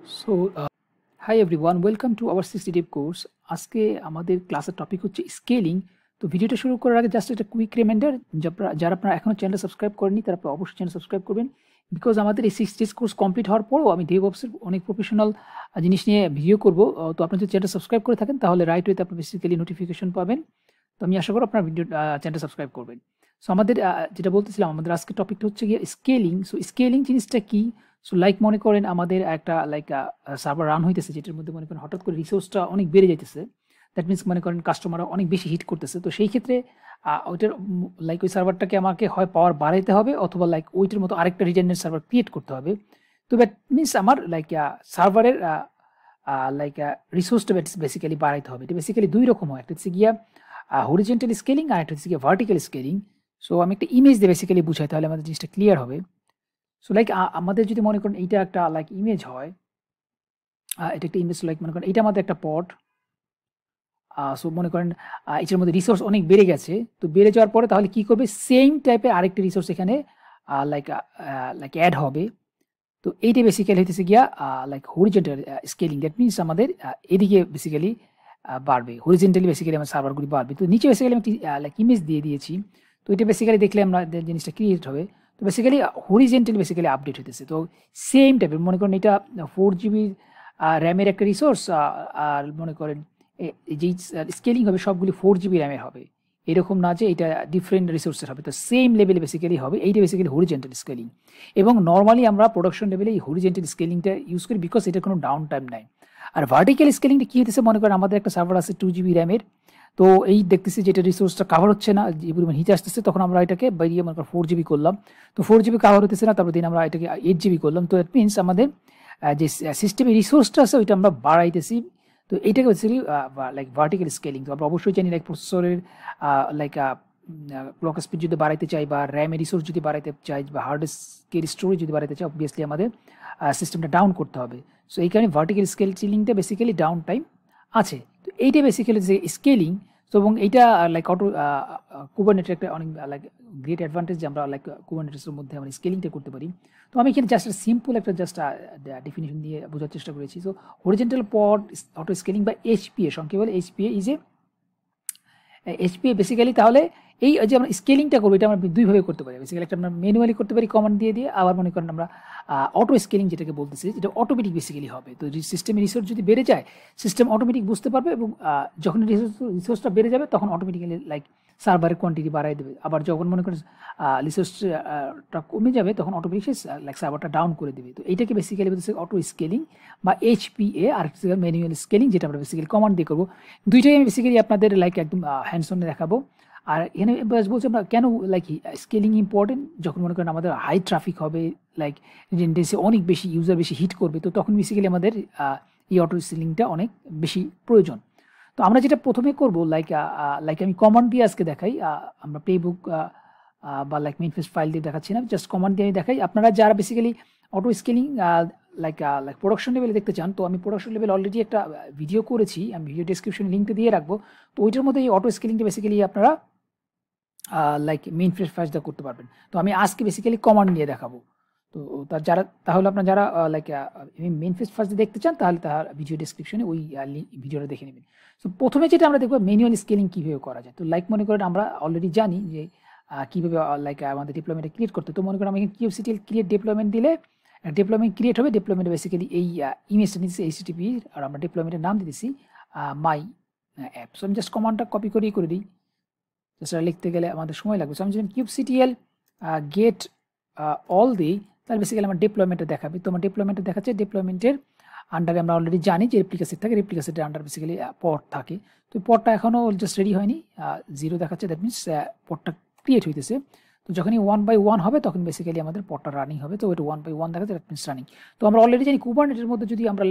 So, hi everyone, welcome to our 60 day course. আজকে আমাদের ক্লাসের টপিক হচ্ছে স্কেলিং। তো ভিডিওটা শুরু করার আগে জাস্ট একটা কুইক রিমাইন্ডার, যারা আপনারা এখনো চ্যানেলটা সাবস্ক্রাইব করেননি তারা অবশ্যই চ্যানেল সাবস্ক্রাইব করবেন, বিকজ আমাদের এই 6 ডেজ কোর্স কমপ্লিট হওয়ার পরও আমি ডেভঅপসের অনেক প্রফেশনাল জিনিস নিয়ে ভিডিও করব। তো আপনি যদি চ্যানেলটা সাবস্ক্রাইব করে থাকেন তাহলে রাইট ওয়েতে আপনি বেসিক্যালি নোটিফিকেশন পাবেন। তো আমি আশা করি আপনার ভিডিও চ্যানেলটা সাবস্ক্রাইব করবেন। সো আমাদের যেটা বলতেছিলাম, আমাদের আজকে টপিকটা হচ্ছে গিয়ে স্কেলিং। সো স্কেলিং জিনিসটা কি? সো লাইক মনে করেন আমাদের একটা সার্ভার রান হইতেছে, যেটার মধ্যে মনে করেন হঠাৎ করে রিসোর্সটা অনেক বেড়ে যাইতেছে। দ্যাট মিনস মনে করেন কাস্টমাররা অনেক বেশি হিট করতেছে। তো সেই ক্ষেত্রে ওইটার ওই সার্ভারটাকে আমাকে হয় পাওয়ার বাড়াইতে হবে, অথবা ওইটার মতো আরেকটা রিজেনারেট সার্ভার ক্রিয়েট করতে হবে। তো দ্যাট মিনস আমার সার্ভারের রিসোর্সটা বেসিক্যালি বাড়াইতে হবে। এটা বেসিক্যালি দুই রকম হয়, একটা হচ্ছে গিয়া হরিজেন্টাল স্কেলিং আর একটা হচ্ছে গিয়ে ভার্টিক্যাল স্কেলিং। সো আমি একটা ইমেজ দিয়ে বেসিক্যালি বুঝাই, তাহলে আমাদের জিনিসটা ক্লিয়ার হবে। সো আমাদের যদি মনে করেন এইটা একটা ইমেজ হয়, এটা একটা ইমেজ, মনে করেন এটা আমাদের একটা পড। সো মনে করেন এটার মধ্যে রিসোর্স অনেক বেড়ে গেছে। তো বেড়ে যাওয়ার পরে তাহলে কি করবে, সেম টাইপের আরেকটা রিসোর্স এখানে অ্যাড হবে। তো এইটা বেসিক্যালি হইতেছে গিয়া হরিজেন্টাল স্কেলিং। দ্যাট মিনস আমাদের এদিকে বেসিক্যালি বাড়বে, হরিজেন্টালি বেসিক্যালি আমার সার্ভারগুলি বাড়বে। তো নিচে বেসিক্যালি আমি ইমেজ দিয়ে দিয়েছি। তো এটা বেসিক্যালি দেখলে আমরা জিনিসটা ক্রিয়েট হবে। তো বেসিক্যালি হরিজেন্টালি বেসিক্যালি আপডেট হইতেছে। তো সেম টাইপের মনে করেন এটা 4 GB র্যামের একটা রিসোর্স, আর মনে করেন যেই স্কেলিং হবে সবগুলি 4 GB র্যামের হবে। এরকম না যে এটা ডিফারেন্ট রিসোর্সের হবে। তো সেম লেভেলে বেসিক্যালি হবে। এইটা বেসিক্যালি হরিজেন্টাল স্কেলিং। এবং নর্মালি আমরা প্রোডাকশন লেভেলে এই হরিজেন্টাল স্কেলিংটা ইউজ করি, বিকজ এটার কোনো ডাউন টাইম নাই। আর ভার্টিক্যাল স্কেলিংটা কি হতেছে, মনে করেন আমাদের একটা সার্ভার আছে 2 GB র্যামের। তো এই দেখতেছি যেটা রিসোর্সটা কাভার হচ্ছে না, যে পরিমাণ হিট আসতেছে, তখন আমরা এটাকে বাইরে মনে করেন 4 GB করলাম। তো 4 GB কাভার হতেছে না, তারপর দিন আমরা এটাকে 8 GB করলাম। তো দ্যাট মিনস আমাদের যে সিস্টেমের রিসোর্সটা আছে ওইটা আমরা বাড়াইতেছি। তো এইটাকে বেসিক্যালি ভার্টিক্যাল স্কেলিং। তো আমরা অবশ্যই জানি প্রসেসরের ক্লক স্পিড যদি বাড়াইতে চাই, বা র্যামের রিসোর্স যদি বাড়াইতে চাই, বা হার্ড ডিস্কের স্টোরেজ যদি বাড়াইতে চাই, অবভিয়াসলি আমাদের সিস্টেমটা ডাউন করতে হবে। সো এই কারণে ভার্টিক্যাল স্কেলিংটা বেসিক্যালি ডাউন টাইম আছে। তো এইটা বেসিক্যালি যে স্কেলিং। তো এবং এইটা অটো কুবারনেটের একটা অনেক গ্রেট অ্যাডভান্টেজ, যে আমরা কুবারনেটেসের মধ্যে আমরা স্কেলিংটা করতে পারি। তো আমি এখানে জাস্ট সিম্পল একটা ডেফিনিশন দিয়ে বোঝার চেষ্টা করেছি। সো হরিজেন্টাল পড অটো স্কেলিং বা এইচপিএ, সংক্ষেপে বলে hPa is a hPa basically. তাহলে এই যে আমরা স্কেলিংটা করবো, এটা আমরা দুইভাবে করতে পারি। বেসিক্যালি একটা আমরা ম্যানুয়ালি করতে পারি কমান্ড দিয়ে দিয়ে, আবার মনে করেন আমরা অটো স্কেলিং যেটাকে বলতেছি, যেটা অটোমেটিক বেসিক্যালি হবে। তো সিস্টেমের রিসোর্স যদি বেড়ে যায়, সিস্টেম অটোমেটিক বুঝতে পারবে, এবং যখন রিসোর্সটা বেড়ে যাবে তখন অটোমেটিক্যালি সার্ভারের কোয়ান্টিটি বাড়াই দেবে। আবার যখন মনে করেন রিসোর্সটা কমে যাবে, তখন অটোমেটিক সার্ভারটা ডাউন করে দেবে। তো এইটাকে বেসিক্যালি বলতেছে অটো স্কেলিং বা এইচপিএ। আর ম্যানুয়াল স্কেলিং, যেটা আমরা বেসিক্যালি কমান্ড দিয়ে করবো। দুইটাই আমি বেসিক্যালি আপনাদের একদম হ্যান্ডসনে দেখাবো। আর এখানে বলছি আমরা কেন স্কেলিং ইম্পর্টেন্ট, যখন মনে করেন আমাদের হাই ট্রাফিক হবে, রিডেন্ডেন্সি অনেক বেশি, ইউজার বেশি হিট করবে, তো তখন বেসিক্যালি আমাদের এই অটো স্কেলিংটা অনেক বেশি প্রয়োজন। তো আমরা যেটা প্রথমে করবো, আমি কমান্ড দিয়ে আজকে দেখাই। আমরা প্লেবুক বা মেনফেস ফাইল দিয়ে দেখাচ্ছি না, জাস্ট কমান্ড দিয়ে আমি দেখাই। আপনারা যারা বেসিক্যালি অটো স্কেলিং প্রোডাকশন লেভেলে দেখতে চান, তো আমি প্রোডাকশন লেভেল অলরেডি একটা ভিডিও করেছি, আমি ভিডিও ডিসক্রিপশনে লিঙ্কটা দিয়ে রাখবো। তো ওইটার মধ্যে এই অটো স্কেলিংটা বেসিক্যালি আপনারা মেইন ফেস ফার্স্ট দা করতে পারবেন। তো আমি আজকে বেসিক্যালি কমান্ড নিয়ে দেখাবো। তো তাহলে আপনারা যারা মেইন ফেস ফার্স্ট দেখতে চান, তাহলে তার ভিডিও ডিসক্রিপশনে ওই ভিডিওটা দেখে নেবেন। তো প্রথমে যেটা আমরা দেখবো, ম্যানুয়াল স্কেলিং কীভাবে করা যায়। তো মনে করেন আমরা অলরেডি জানি যে কীভাবে আমাদের ডিপ্লয়মেন্টটা ক্রিয়েট করতে। তো মনে করেন আমি কিউবসিটিএল ক্রিয়েট ডিপ্লয়মেন্ট দিলে ডিপ্লয়মেন্ট ক্রিয়েট হবে। ডিপ্লয়মেন্ট বেসিক্যালি এই ইমেজটা নিচ্ছি এইচটিটিপি, আর আমরা ডিপ্লয়মেন্টের নাম দিতেছি মাই অ্যাপ। সো আমি জাস্ট কমান্ডটা কপি করে দিই। সেটা লিখতে গেলে আমাদের সময় লাগবে। সো আমি যদি কিউবসিটিএল গেট অল দিই, তাহলে বেসিক্যালি আমার ডিপ্লয়মেন্টটা দেখাবে। তো আমার ডিপ্লয়মেন্টটা দেখাচ্ছে, ডিপ্লয়মেন্টের আন্ডারে আমরা অলরেডি জানি যে রেপ্লিকা সেট থাকে, রেপ্লিকা সেটের আন্ডার বেসিক্যালি পড থাকে। তো পডটা এখনও জাস্ট রেডি হয়নি, 0 দেখাচ্ছে। দ্যাট মিনস পডটা ক্রিয়েট হইতেছে। তো যখনই 1/1 হবে, তখন বেসিক্যালি আমাদের পডটা রানিং হবে। তো ওইটা 1/1 দেখাচ্ছে, দ্যাট মিনস রানিং। তো আমরা অলরেডি জানি কুবারনেটের মধ্যে যদি আমরা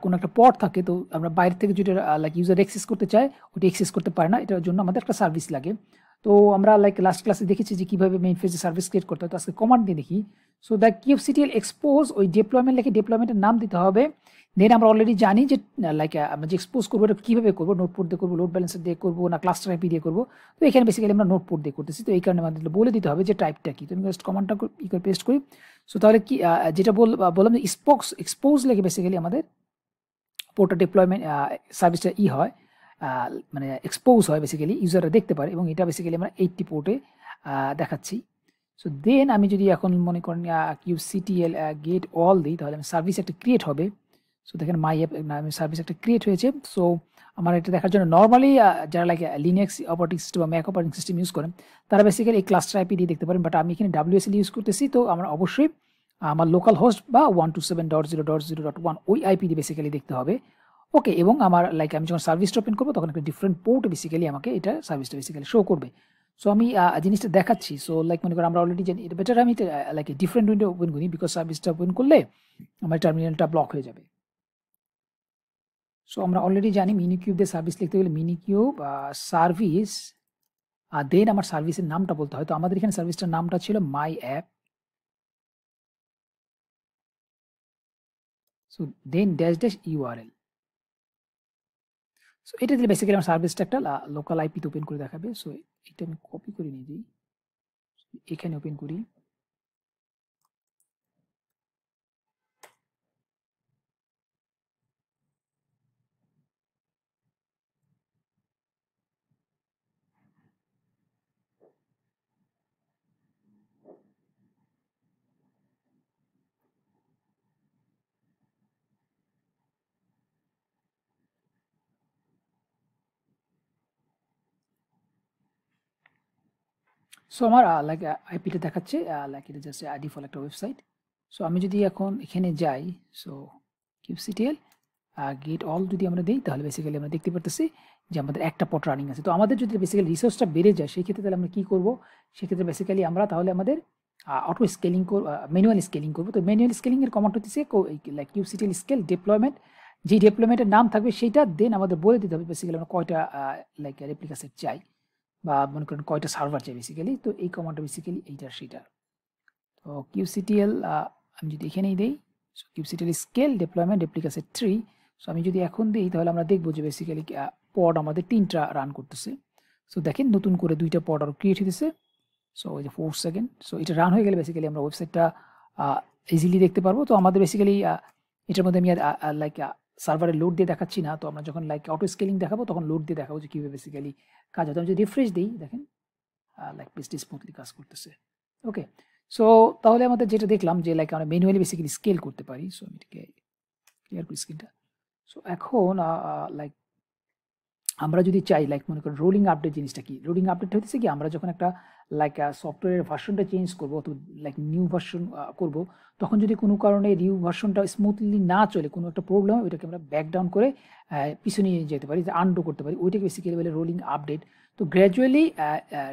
কোনো একটা পড থাকে, তো আমরা বাইরে থেকে যদি ইউজার অ্যাক্সেস করতে চায়, ওটা অ্যাক্সেস করতে পারে না। এটার জন্য আমাদের একটা সার্ভিস লাগে। তো আমরা লাইক লাস্ট ক্লাসে দেখেছি যে কীভাবে মেইন ফেজে সার্ভিস ক্রিয়েট করতে হয়। তো আজকে কমান্ড দিয়ে দেখি। সো দ্য kubectl এক্সপোজ ওই ডিপ্লয়মেন্ট লিখে ডিপ্লয়মেন্টের নাম দিতে হবে। দেন আমরা অলরেডি জানি যে লাইক আমরা যে এক্সপোজ করবো এটা কীভাবে করবো, নোটপোর্ট দিয়ে করবো, লোড ব্যালেন্সার দিয়ে করবো না ক্লাস্টার আইপি দিয়ে করবো। তো এখানে বেসিক্যালি আমরা নোটপোর্ট দিয়ে করতেছি, তো এই কারণে আমাদের বলে দিতে হবে যে টাইপটা কি। তো আমি জাস্ট কমান্ডটা ই করে পেস্ট করি। সো তাহলে কি যেটা বললাম যে এক্সপোজ লেগে বেসিক্যালি আমাদের পোর্টটা ডিপ্লয়মেন্ট সার্ভিসটা হয়, মানে এক্সপোজ হয় বেসিক্যালি, ইউজাররা দেখতে পারে, এবং এটা বেসিক্যালি আমরা 80 পোর্টে দেখাচ্ছি। সো দেন আমি যদি এখন মনে করেন kubectl গেট অল দিই, তাহলে আমি সার্ভিস একটা ক্রিয়েট হবে। সো দেখেন মাই অ্যাপ আমি সার্ভিস একটা ক্রিয়েট হয়েছে। সো আমার এটা দেখার জন্য নর্মালি যারা লাইক লিনাক্স অপারেটিং সিস্টেম বা ম্যাক অপারেটিং সিস্টেম ইউজ করেন তারা বেসিক্যালি এই ক্লাস্টার আইপি দিয়ে দেখতে পারেন, বাট আমি এখানে WSL ইউজ করতেছি। তো আমরা অবশ্যই আমার লোকাল হোস্ট বা 127.0.0.1 ওই আইপি দিয়ে বেসিক্যালি দেখতে হবে। ওকে, এবং আমার লাইক আমি যখন সার্ভিসটা ওপেন করবো তখন একটা ডিফারেন্ট পোর্ট বেসিক্যালি আমাকে এটা সার্ভিসটা বেসিক্যালি শো করবে। সো আমি জিনিসটা দেখাচ্ছি। সো লাইক মনে করেন আমরা অলরেডি জানি, এটা বেটার আমি লাইক ডিফারেন্ট উইন্ডো ওপেন করি, বিকজ সার্ভিসটা ওপেন করলে আমার টার্মিনালটা ব্লক হয়ে যাবে। সো আমরা অলরেডি জানি মিনিকিউব দিয়ে সার্ভিস লিখতে গেলে মিনিকিউব সার্ভিস, আর দেন আমার সার্ভিসের নামটা বলতে হয়। তো আমাদের এখানে সার্ভিসটার নামটা ছিল my app. So then dash URL. So এটা দিলে বেসিক্যালি আমার সার্ভিসটা একটা লোকাল আইপিতে ওপেন করে দেখাবে। সো এটা আমি কপি করে নিয়ে দিই, এখানে ওপেন করি। সো আমার লাইক আইপিটা দেখাচ্ছে, লাইক এটা জাস্ট ডিফল্ট একটা ওয়েবসাইট। সো আমি যদি এখন এখানে যাই, সো kubectl গেট অল যদি আমরা দিই, তাহলে বেসিক্যালি আমরা দেখতে পারতেছি যে আমাদের একটা পট রানিং আছে। তো আমাদের যদি বেসিক্যালি রিসোর্সটা বেড়ে যায় সেই ক্ষেত্রে তাহলে আমরা কী করবো, সেক্ষেত্রে বেসিক্যালি আমরা তাহলে আমাদের অটো স্কেলিং ম্যানুয়াল স্কেলিং করবো। তো ম্যানুয়াল স্কেলিংয়ের কমান্ড হচ্ছে লাইক kubectl স্কেল ডিপ্লয়মেন্ট, যেই ডিপ্লয়মেন্টের নাম থাকবে সেইটা দেন আমাদের বলে দিতে হবে বেসিক্যালি আমরা কয়টা লাইক রেপ্লিকা সেট চাই, বা মনে করেন কয়টা সার্ভার চাই বেসিক্যালি। তো এই কমান্ডটা বেসিক্যালি এইটার সেটা। তো kubectl আমি যদি এখানেই দিই, kubectl scale deployment replica set 3। So আমি যদি এখন দিই তাহলে আমরা দেখবো যে বেসিক্যালি পড আমাদের 3টা রান করতেছে। সো দেখেন নতুন করে 2টা পড আরও ক্রিয়েট হতেছে। সো এই যে 4 সেকেন্ড। সো এটা রান হয়ে গেলে বেসিক্যালি আমরা ওয়েবসাইটটা ইজিলি দেখতে পারবো। তো আমাদের বেসিক্যালি এটার মধ্যে আমি লাইক সার্ভারে লোড দিয়ে দেখাচ্ছি না। তো আমরা যখন লাইক অটো স্কেলিং দেখাবো তখন লোড দিয়ে দেখাবো যে কীভাবে বেসিক্যালি কাজ হতো। আমি যদি রিফ্রেশ দিই, দেখেন লাইক বেশি স্মুথলি কাজ করতেছে। ওকে, সো তাহলে আমাদের যেটা দেখলাম যে লাইক আমরা ম্যানুয়ালি বেসিক্যালি স্কেল করতে পারি। সো আমি এটাকে ক্লিয়ার করি স্ক্রিনটা। সো এখন লাইক আমরা যদি চাই লাইক মনে করেন রোলিং আপডেট জিনিসটা কি, রোলিং আপডেট হচ্ছে কি আমরা যখন একটা লাইক সফটওয়্যারের ভার্সনটা চেঞ্জ করবো, তো লাইক নিউ ভার্সন করব, তখন যদি কোনো কারণে নিউ ভার্সনটা স্মুথলি না চলে, কোনো একটা প্রবলেম, ওইটাকে আমরা ব্যাক ডাউন করে পিছনে নিয়ে যেতে পারি, যে আনডু করতে পারি, ওইটাকে বেসিক্যালি বলে রোলিং আপডেট। তো gradually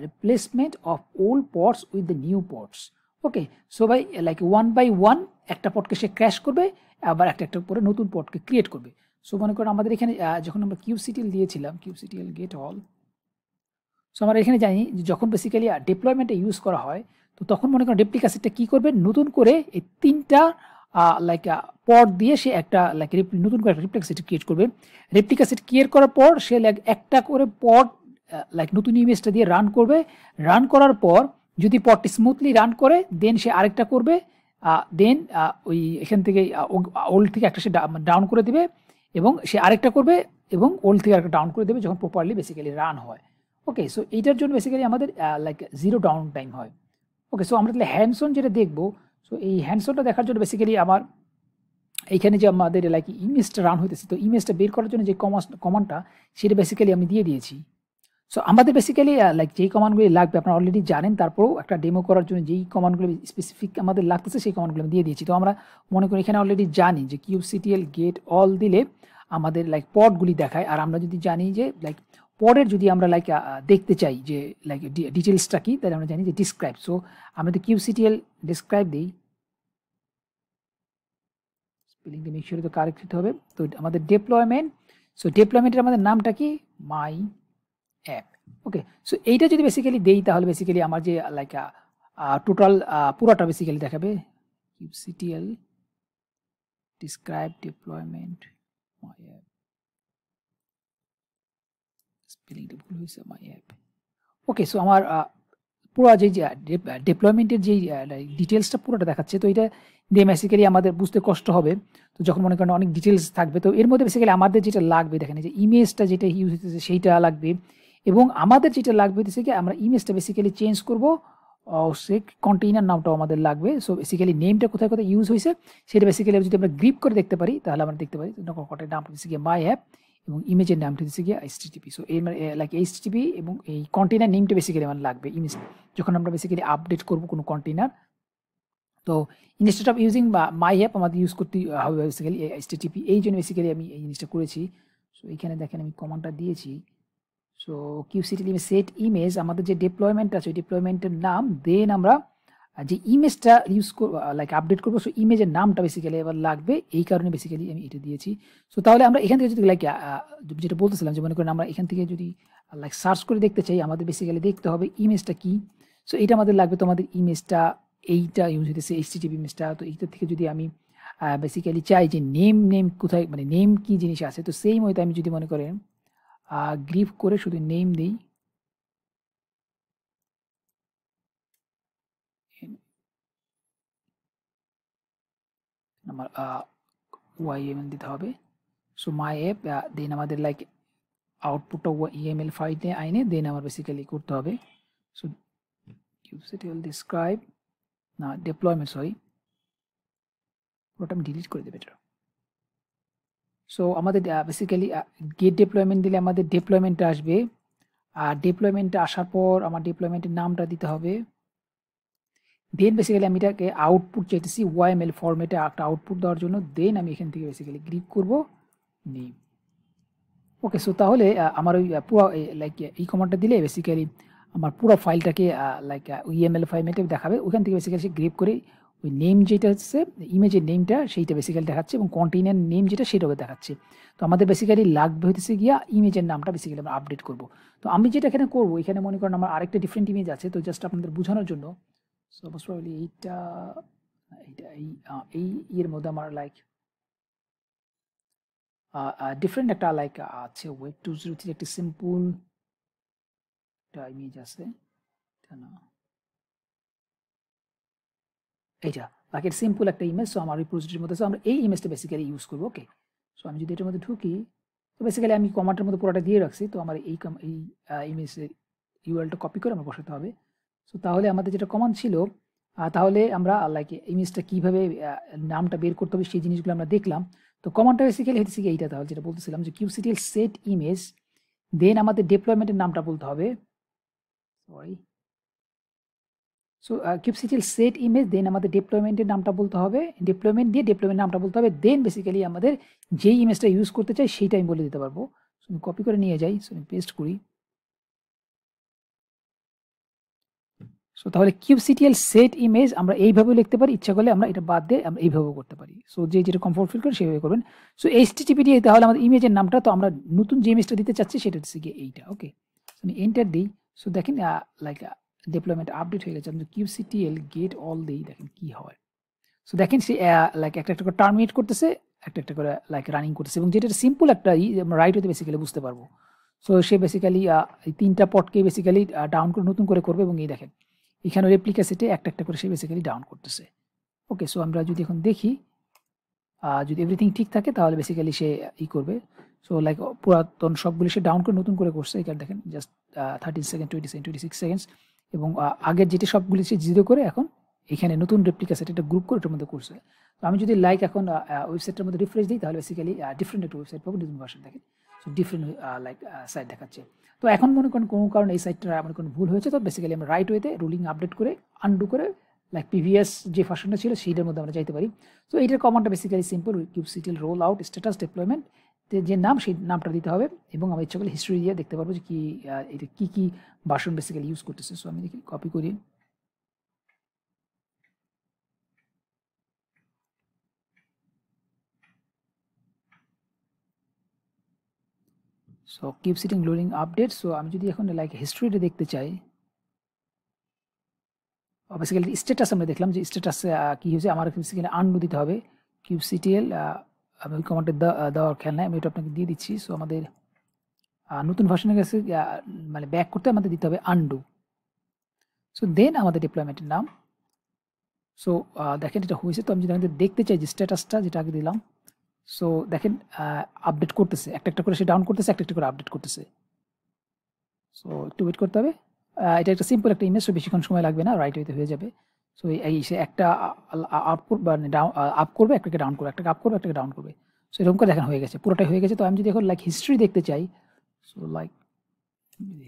replacement of old pods with the new pods. Okay, so by like 1 by 1 একটা পডকে সে ক্র্যাশ করবে, আবার একটা করে নতুন পডকে ক্রিয়েট করবে। সো মনে করেন আমাদের এখানে যখন আমরা kubectl দিয়েছিলাম, kubectl গেট অল, সো আমরা এখানে জানি যে যখন বেসিক্যালি ডিপ্লয়মেন্টে ইউজ করা হয়, তো তখন মনে করেন রেপ্লিকা সেটটা কী করবে, নতুন করে এই 3টা লাইক পড দিয়ে সে একটা লাইক নতুন করে একটা রেপ্লিকা সেট ক্রিয়েট করবে। রেপ্লিকা সেট ক্রিয়েট করার পর সে লাইক একটা করে পড লাইক নতুন ইমেজটা দিয়ে রান করবে। রান করার পর যদি পডটি স্মুথলি রান করে, দেন সে আরেকটা করবে, দেন ওই এখান থেকে ওল্ড থেকে একটা সে ডাউন করে দেবে, এবং সে আরেকটা করবে, এবং ওল্ড থেকে আরেকটা ডাউন করে দেবে যখন প্রপারলি বেসিক্যালি রান হয়। ওকে, সো এইটার জন্য বেসিক্যালি আমাদের লাইক 0 ডাউন টাইম হয়। ওকে, সো আমরা তাহলে হ্যান্ডসন যেটা দেখবো, সো এই হ্যান্ডসনটা দেখার জন্য বেসিক্যালি আমার এইখানে যে আমাদের লাইক ইমেজটা রান হইতেছে, তো ইমেজটা বের করার জন্য যে কমান্ডটা সেটা বেসিক্যালি আমি দিয়ে দিয়েছি। সো আমাদের বেসিক্যালি লাইক যেই কমান্ডগুলি লাগবে আপনারা অলরেডি জানেন, তারপরেও একটা ডেমো করার জন্য যেই কমান্ডগুলো স্পেসিফিক আমাদের লাগতেছে সেই কমান্ডগুলো আমি দিয়ে দিয়েছি। তো আমরা মনে করি এখানে অলরেডি জানি যে kubectl গেট অল দিলে আমাদের লাইক পডগুলি দেখায়। আর আমরা যদি জানি যে লাইক পডের যদি আমরা লাইক দেখতে চাই যে লাইক ডিটেলসটা কি, তাহলে আমরা জানি যে ডিসক্রাইব। সো আমরা যদি kubectl ডিসক্রাইব দিই, স্পেলিংটা মেক শিওর তো কারেক্ট হতে হবে। তো আমাদের ডিপ্লয়মেন্ট, সো ডিপ্লয়মেন্টের আমাদের নামটা কি, মাই অ্যাপ। ওকে, সো এইটা যদি বেসিক্যালি দেই তাহলে বেসিক্যালি আমার যে লাইক টোটাল পুরোটা বেসিক্যালি দেখাবে kubectl describe deployment my app, স্পেলিংটা ভুল হয়েছে my app। ওকে, সো আমার পুরো যে ডিপ্লয়মেন্টের যে ডিটেলসটা পুরোটা দেখাচ্ছে। তো এটা দিয়ে বেসিক্যালি আমাদের বুঝতে কষ্ট হবে। তো যখন মনে করেন অনেক ডিটেলস থাকবে, তো এর মধ্যে বেসিক্যালি আমাদের যেটা লাগবে দেখেন যে ইমেজটা যেটা ইউজ হতেছে সেইটা লাগবে, এবং আমাদের যেটা লাগবে হচ্ছে কি আমরা ইমেজটা বেসিক্যালি চেঞ্জ করব, সে কন্টেইনার নামটাও আমাদের লাগবে। সো বেসিক্যালি নেমটা কোথায় কোথায় ইউজ হয়েছে সেটা বেসিক্যালি যদি আমরা গ্রিপ করে দেখতে পারি তাহলে আমরা দেখতে পারি কন্টেন্ট নামটা হচ্ছে গিয়ে মাই অ্যাপ এবং ইমেজের নামটা হচ্ছে গিয়ে এইচটিটিপি। সো এই লাইক এইচটিটিপি এবং এই কন্টেইনার নেমটা বেসিক্যালি আমার লাগবে ইমেজ যখন আমরা বেসিক্যালি আপডেট করব কোনো কন্টেইনার। তো instead of using my app আমাদের ইউজ করতে হবে বেসিক্যালি এইচটিটিপি। এই জন্য বেসিক্যালি আমি এই জিনিসটা করেছি। সো এখানে দেখেন আমি কমান্ডটা দিয়েছি। সো kubectl সেট ইমেজ আমাদের যে ডিপ্লয়মেন্ট আছে ওই ডিপ্লয়মেন্টের নাম, দেন আমরা যে ইমেজটা ইউজ লাইক আপডেট করবো, সো ইমেজের নামটা বেসিক্যালি এবার লাগবে, এই কারণে বেসিক্যালি আমি এটা দিয়েছি। সো তাহলে আমরা এখান থেকে যদি লাইক যেটা বলতেছিলাম যে মনে করেন আমরা এখান থেকে যদি লাইক সার্চ করে দেখতে চাই আমাদের বেসিক্যালি দেখতে হবে ইমেজটা কি। সো এটা আমাদের লাগবে, তো আমাদের ইমেজটা এইটা ইউজ হইতেছে এইচটিটিপি ইমেজটা। তো এইটা থেকে যদি আমি বেসিক্যালি চাই যে নেম কোথায় মানে নেম কি জিনিস আছে, তো সেই মতো আমি যদি মনে করেন গ্রিপ করে শুধু নেম দিই, আমার YAML দিতে হবে। সো মাই অ্যাপ, দেন আমাদের লাইক আউটপুটটা EML ফাইলে আইনে দেন আমার বেসিক্যালি করতে হবে। সো kubectl describe না ডিপ্লয়মেন্ট, সরি পুরোটা আমি ডিলিট করে দেবো এটা। সো আমাদের বেসিক্যালি গেট ডিপ্লয়মেন্ট দিলে আমাদের ডিপ্লয়মেন্টটা আসবে, আর ডিপ্লয়মেন্টটা আসার পর আমার ডিপ্লয়মেন্টের নামটা দিতে হবে। দেন বেসিক্যালি আমি এটাকে আউটপুট চাইতেছি YML ফরম্যাটে একটা আউটপুট দেওয়ার জন্য, দেন আমি এখান থেকে বেসিক্যালি ক্লিক করব নেম। ওকে, সো তাহলে আমার ওই পুরো লাইক এই কমান্ডটা দিলে বেসিক্যালি আমার পুরো ফাইলটাকে লাইক ইএমএল ফরম্যাটে দেখাবে। ওখান থেকে বেসিক্যালি সে গ্রেপ করে ওই নেম যেটা হচ্ছে ইমেজের নেমটা সেইটা বেসিক্যালি দেখাচ্ছে এবং কন্টেইনার নেম যেটা সেটাও দেখাচ্ছে। তো আমাদের বেসিক্যালি লাগবে হচ্ছে গিয়া ইমেজের নামটা বেসিক্যালি আমরা আপডেট করব। তো আমি যেটা এখানে করবো, এখানে মনে করেন আমার আরেকটা ডিফারেন্ট ইমেজ আছে, তো জাস্ট আপনাদের বোঝানোর জন্য সো মোস্ট প্রবাবলি এইটা এইটা এই ইয়ের মধ্যে আমার লাইক ডিফারেন্ট একটা লাইক আছে ওয়েব 203 একটা সিম্পল একটা ইমেজ আছে, এটা না এইটা লাইক এর সিম্পল একটা ইমেজ। সো আমার রিপোজিটরির মধ্যে আমরা এই ইমেজটা বেসিক্যালি ইউজ করবো। ওকে, সো আমি যদি এটার মধ্যে ঢুকি, তো বেসিক্যালি আমি কমান্ডের মধ্যে পুরোটা দিয়ে রাখছি। তো আমার এই ইমেজের ইউআরএলটা কপি করে আমার বসাতে হবে। সো তাহলে আমাদের যেটা কমান্ড ছিল, তাহলে আমরা লাইক ইমেজটা কিভাবে নামটা বের করতে হবে সেই জিনিসগুলো আমরা দেখলাম। তো কমান্ডটা বেসিক্যালি হচ্ছে এইটা, তাহলে যেটা বলতেছিলাম যে kubectl সেট ইমেজ, দেন আমাদের ডিপ্লয়মেন্টের নামটা বলতে হবে, sorry so kubectl set image, then আমাদের ডিপ্লয়মেন্টের নামটা বলতে হবে, ডিপ্লয়মেন্ট দিয়ে ডিপ্লয়মেন্ট নামটা বলতে হবে, দেন বেসিক্যালি আমাদের যেই ইমেজটা ইউজ করতে চাই সেইটা আমি বলে দিতে পারবো। সো আমি কপি করে নিয়ে যাই, সো আমি পেস্ট করি। সো তাহলে kubectl সেট ইমেজ আমরা এইভাবে লিখতে পারি, ইচ্ছা করলে আমরা এটা বাদ দিয়ে আমরা এইভাবেও করতে পারি। সো যে যেটা কমফোর্ট ফিল করেন সেভাবে করবেন। সো HTTP দিয়ে তাহলে আমাদের ইমেজের নামটা, তো আমরা নতুন যে ইমেজটা দিতে চাচ্ছি সেটা হচ্ছে গিয়ে এইটা। ওকে, আমি এন্টার দিই। সো দেখেন লাইক ডিপ্লয়মেন্ট আপডেট হয়ে গেছে। আমি kubectl গেট অল দিই, দেখেন কি হয়। সো দেখেন সে লাইক একটা একটা করে টার্মিনেট করতেছে, একটা একটা করে লাইক রানিং করতেছে, এবং যেটা সিম্পল একটা রাইট হতে বেসিক্যালি বুঝতে পারবো। সো সে বেসিক্যালি এই তিনটা পটকে বেসিক্যালি ডাউন করে নতুন করে করবে, এবং এই দেখেন এখানে রেপ্লিকা সেটে একটা একটা করে সে বেসিক্যালি ডাউন করতেছে। ওকে, সো আমরা যদি এখন দেখি যদি এভরিথিং ঠিক থাকে তাহলে বেসিক্যালি সে করবে। সো লাইক পুরাতন সবগুলি সে ডাউন করে নতুন করে করছে। এখানে দেখেন জাস্ট 13 সেকেন্ড, 20 সেকেন্ড, 26 সেকেন্ডস, এবং আগের যেটি সবগুলি সে জিরো করে এখন এখানে নতুন রেপ্লিকা সেট একটা গ্রুপ করে এটার মধ্যে করছে। তো আমি যদি লাইক এখন ওয়েবসাইটের মধ্যে রিফ্রেশ দিই তাহলে বেসিক্যালি ডিফারেন্ট একটা ওয়েবসাইট পাবো, নতুন ভার্সন দেখেন। সো ডিফারেন্ট লাইক সাইট দেখাচ্ছে। তো এখন মনে করেন কোনো কারণে এই সাইটটা আমার কোনো ভুল হয়েছে, তো বেসিক্যালি আমরা রাইট ওয়েতে রুলিং আপডেট করে আনডু করে লাইক প্রিভিয়াস যে ভার্সনটা ছিল সেইটার মধ্যে আমরা যাইতে পারি। তো এইটার কমান্ডটা basically simple, kubectl roll out status deployment, যে নাম সেই নামটা দিতে হবে, এবং আমরা ইচ্ছা করলে হিস্ট্রি দিয়ে দেখতে পারবো যে কি এটা কি ভার্সন বেসিক্যালি ইউজ করতেছে। সো আমি দেখি কপি করি। So keep sitting loading update. So আমি যদি এখন লাইক হিস্ট্রিটা দেখতে চাই, বেসিক্যালি স্ট্যাটাস আমরা দেখলাম যে স্ট্যাটাসে কী হয়েছে, আমার বেসিক্যালি আনডু দিতে হবে কিউসিটিএল। আমি ওই কমান্ডে দেওয়ার খেয়াল নাই, আমি এটা আপনাকে দিয়ে দিচ্ছি। সো আমাদের নতুন ভার্সনের কাছে মানে ব্যাক করতে আমাদের দিতে হবে আনডু। সো দেন আমাদের ডিপ্লয়মেন্টের নাম। সো দেখেন এটা হয়েছে। তো আমি যদি আমাদের দেখতে চাই যে স্ট্যাটাসটা যেটা আগে দিলাম, সো দেখেন আপডেট করতেছে, একটা একটা করে সে ডাউন করতেছে, একটা একটা করে আপডেট করতেছে। সো একটু ওয়েট করতে হবে। এটা একটা সিম্পল একটা ইমেজ, সো বেশিক্ষণ সময় লাগবে না, রাইট ওয়েতে হয়ে যাবে। সো এই সে একটা আপ মানে ডাউন আপ করবে, একটাকে ডাউন করবে, একটাকে আপ করবে, একটাকে ডাউন করবে। সো এরকম করে দেখেন হয়ে গেছে, পুরোটাই হয়ে গেছে। তো আমি যদি এখন লাইক হিস্ট্রি দেখতে চাই, সো লাইক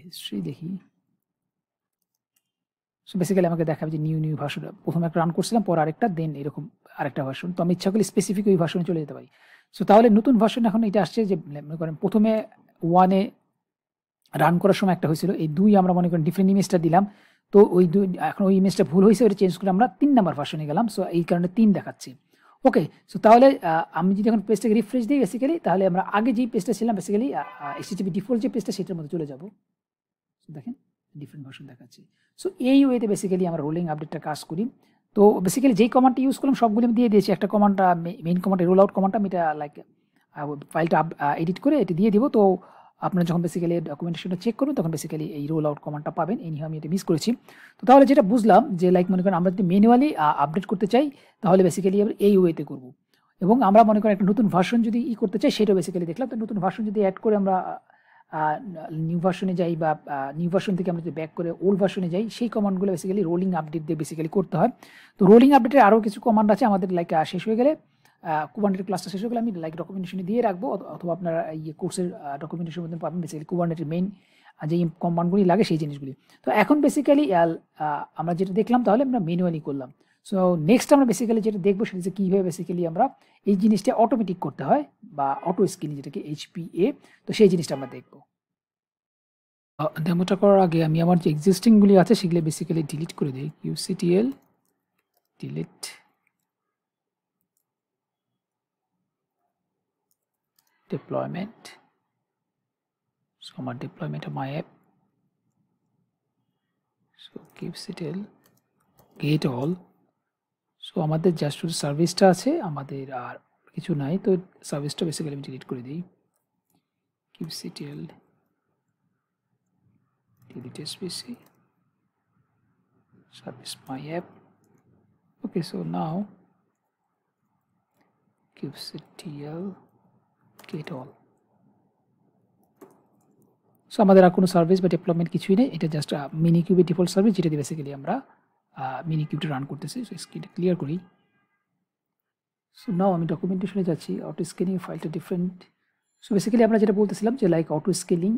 হিস্ট্রি দেখি, সো বেসিক্যালি আমাকে দেখাবে যে নিউ ভার্সন, প্রথমে একটা রান করছিলাম, পর আরেকটা, দেন এরকম আরেকটা ভার্সন। তো আমি ইচ্ছা করলে স্পেসিফিক ওই ভার্সনে চলে যেতে পারি। সো তাহলে নতুন ভার্সন এখন এটা আসছে যে মনে করেন প্রথমে 1-এ রান করার সময় একটা হয়েছিল, এই 2 আমরা মনে করেন ডিফারেন্ট ইমেজটা দিলাম। তো ওই 2 এখন ওই ইমেজটা ভুল হয়েছে, ওটা চেঞ্জ করে আমরা 3 নাম্বার ভার্সনে গেলাম। সো এই কারণে 3 দেখাচ্ছি। ওকে, সো তাহলে আমি যদি এখন পেজটাকে রিফ্রেশ দিই বেসিক্যালি, তাহলে আমরা আগে যেই পেজটা ছিলাম বেসিক্যালি HTTP ডিফল্ট যে পেজটা সেটার মধ্যে চলে যাব। দেখেন ডিফারেন্ট ভার্সন দেখাচ্ছি। সো এই ওয়েতে বেসিক্যালি আমরা রোলিং আপডেটটা কাজ করি। তো বেসিক্যালি যেই কমান্ডটা ইউজ করলাম সবগুলো আমি দিয়ে দিয়েছি। একটা কমান্ডটা মেইন কমান্ডে রোল আউট কমান্ডটা, আমি এটা লাইক ফাইলটা এডিট করে এটি দিয়ে দিব। তো আপনারা যখন বেসিক্যালি ডকুমেন্টেশনটা চেক করবেন তখন বেসিক্যালি এই রোল আউট কমান্ডটা পাবেন। এই নিয়ে আমি এটা মিস করেছি। তো তাহলে যেটা বুঝলাম যে লাইক মনে করেন আমরা যদি ম্যানুয়ালি আপডেট করতে চাই তাহলে বেসিক্যালি আমরা এই ওয়েতে করব, এবং আমরা মনে করেন একটা নতুন ভার্সন যদি করতে চাই সেটাও বেসিক্যালি দেখলাম। তো নতুন ভার্সন যদি অ্যাড করে আমরা নিউ ভার্সনে যাই, বা নিউ ভার্সন থেকে আমরা যদি ব্যাক করে ওল্ড ভার্সনে যাই, সেই কমান্ডগুলো বেসিক্যালি রোলিং আপডেট দিয়ে বেসিক্যালি করতে হয়। তো রোলিং আপডেটের আরও কিছু কমান্ড আছে আমাদের, লাইক শেষ হয়ে গেলে কুবারনেটের ক্লাসটা শেষ হয়ে গেলে আমি লাইক ডকুমেন্টেশনে দিয়ে রাখবো, অথবা আপনারা এই কোর্সের ডকুমেন্টেশনের মধ্যে পাবেন বেসিক্যালি কুবারনেটের মেইন যে কমান্ডগুলি লাগে সেই জিনিসগুলি। তো এখন বেসিক্যালি আমরা যেটা দেখলাম তাহলে আমরা ম্যানুয়ালি করলাম। সো নেক্সট আমরা বেসিক্যালি যেটা দেখবো সেটা হচ্ছে কীভাবে বেসিক্যালি আমরা এই জিনিসটা অটোমেটিক করতে হয়, বা অটো স্কেলিং যেটাকে HPA, তো সেই জিনিসটা আমরা দেখবো। ডেমোটা করার আগে আমি আমার যে এক্সিস্টিংগুলি আছে সেগুলো বেসিক্যালি ডিলিট করে দিই। QCTL ডিলিট, deployment, so আমার deployment of my app, so kubectl get all, so আমাদের জাস্ট শুধু সার্ভিসটা আছে, আমাদের আর কিছু নাই। তো সার্ভিসটা বেসিক্যালি আমি ডিলিট করে দিই। kubectl delete SPC service my app. Okay, so now kubectl get all. So আমাদের আর কোনো সার্ভিস বা ডেভেলপমেন্ট কিছুই নেই, এটা জাস্ট মিনি কিউবের ডিফল্ট সার্ভিস যেটা দিয়ে বেসিক্যালি আমরা মিনি কিউবটা রান করতেছি। সো স্ক্রিনটা ক্লিয়ার করি। সো নাও আমি ডকুমেন্টেশনে যাচ্ছি। অটো স্কেলিং ফাইলটা ডিফারেন্ট। সো বেসিক্যালি আমরা যেটা বলতেছিলাম যে লাইক অটো স্কেলিং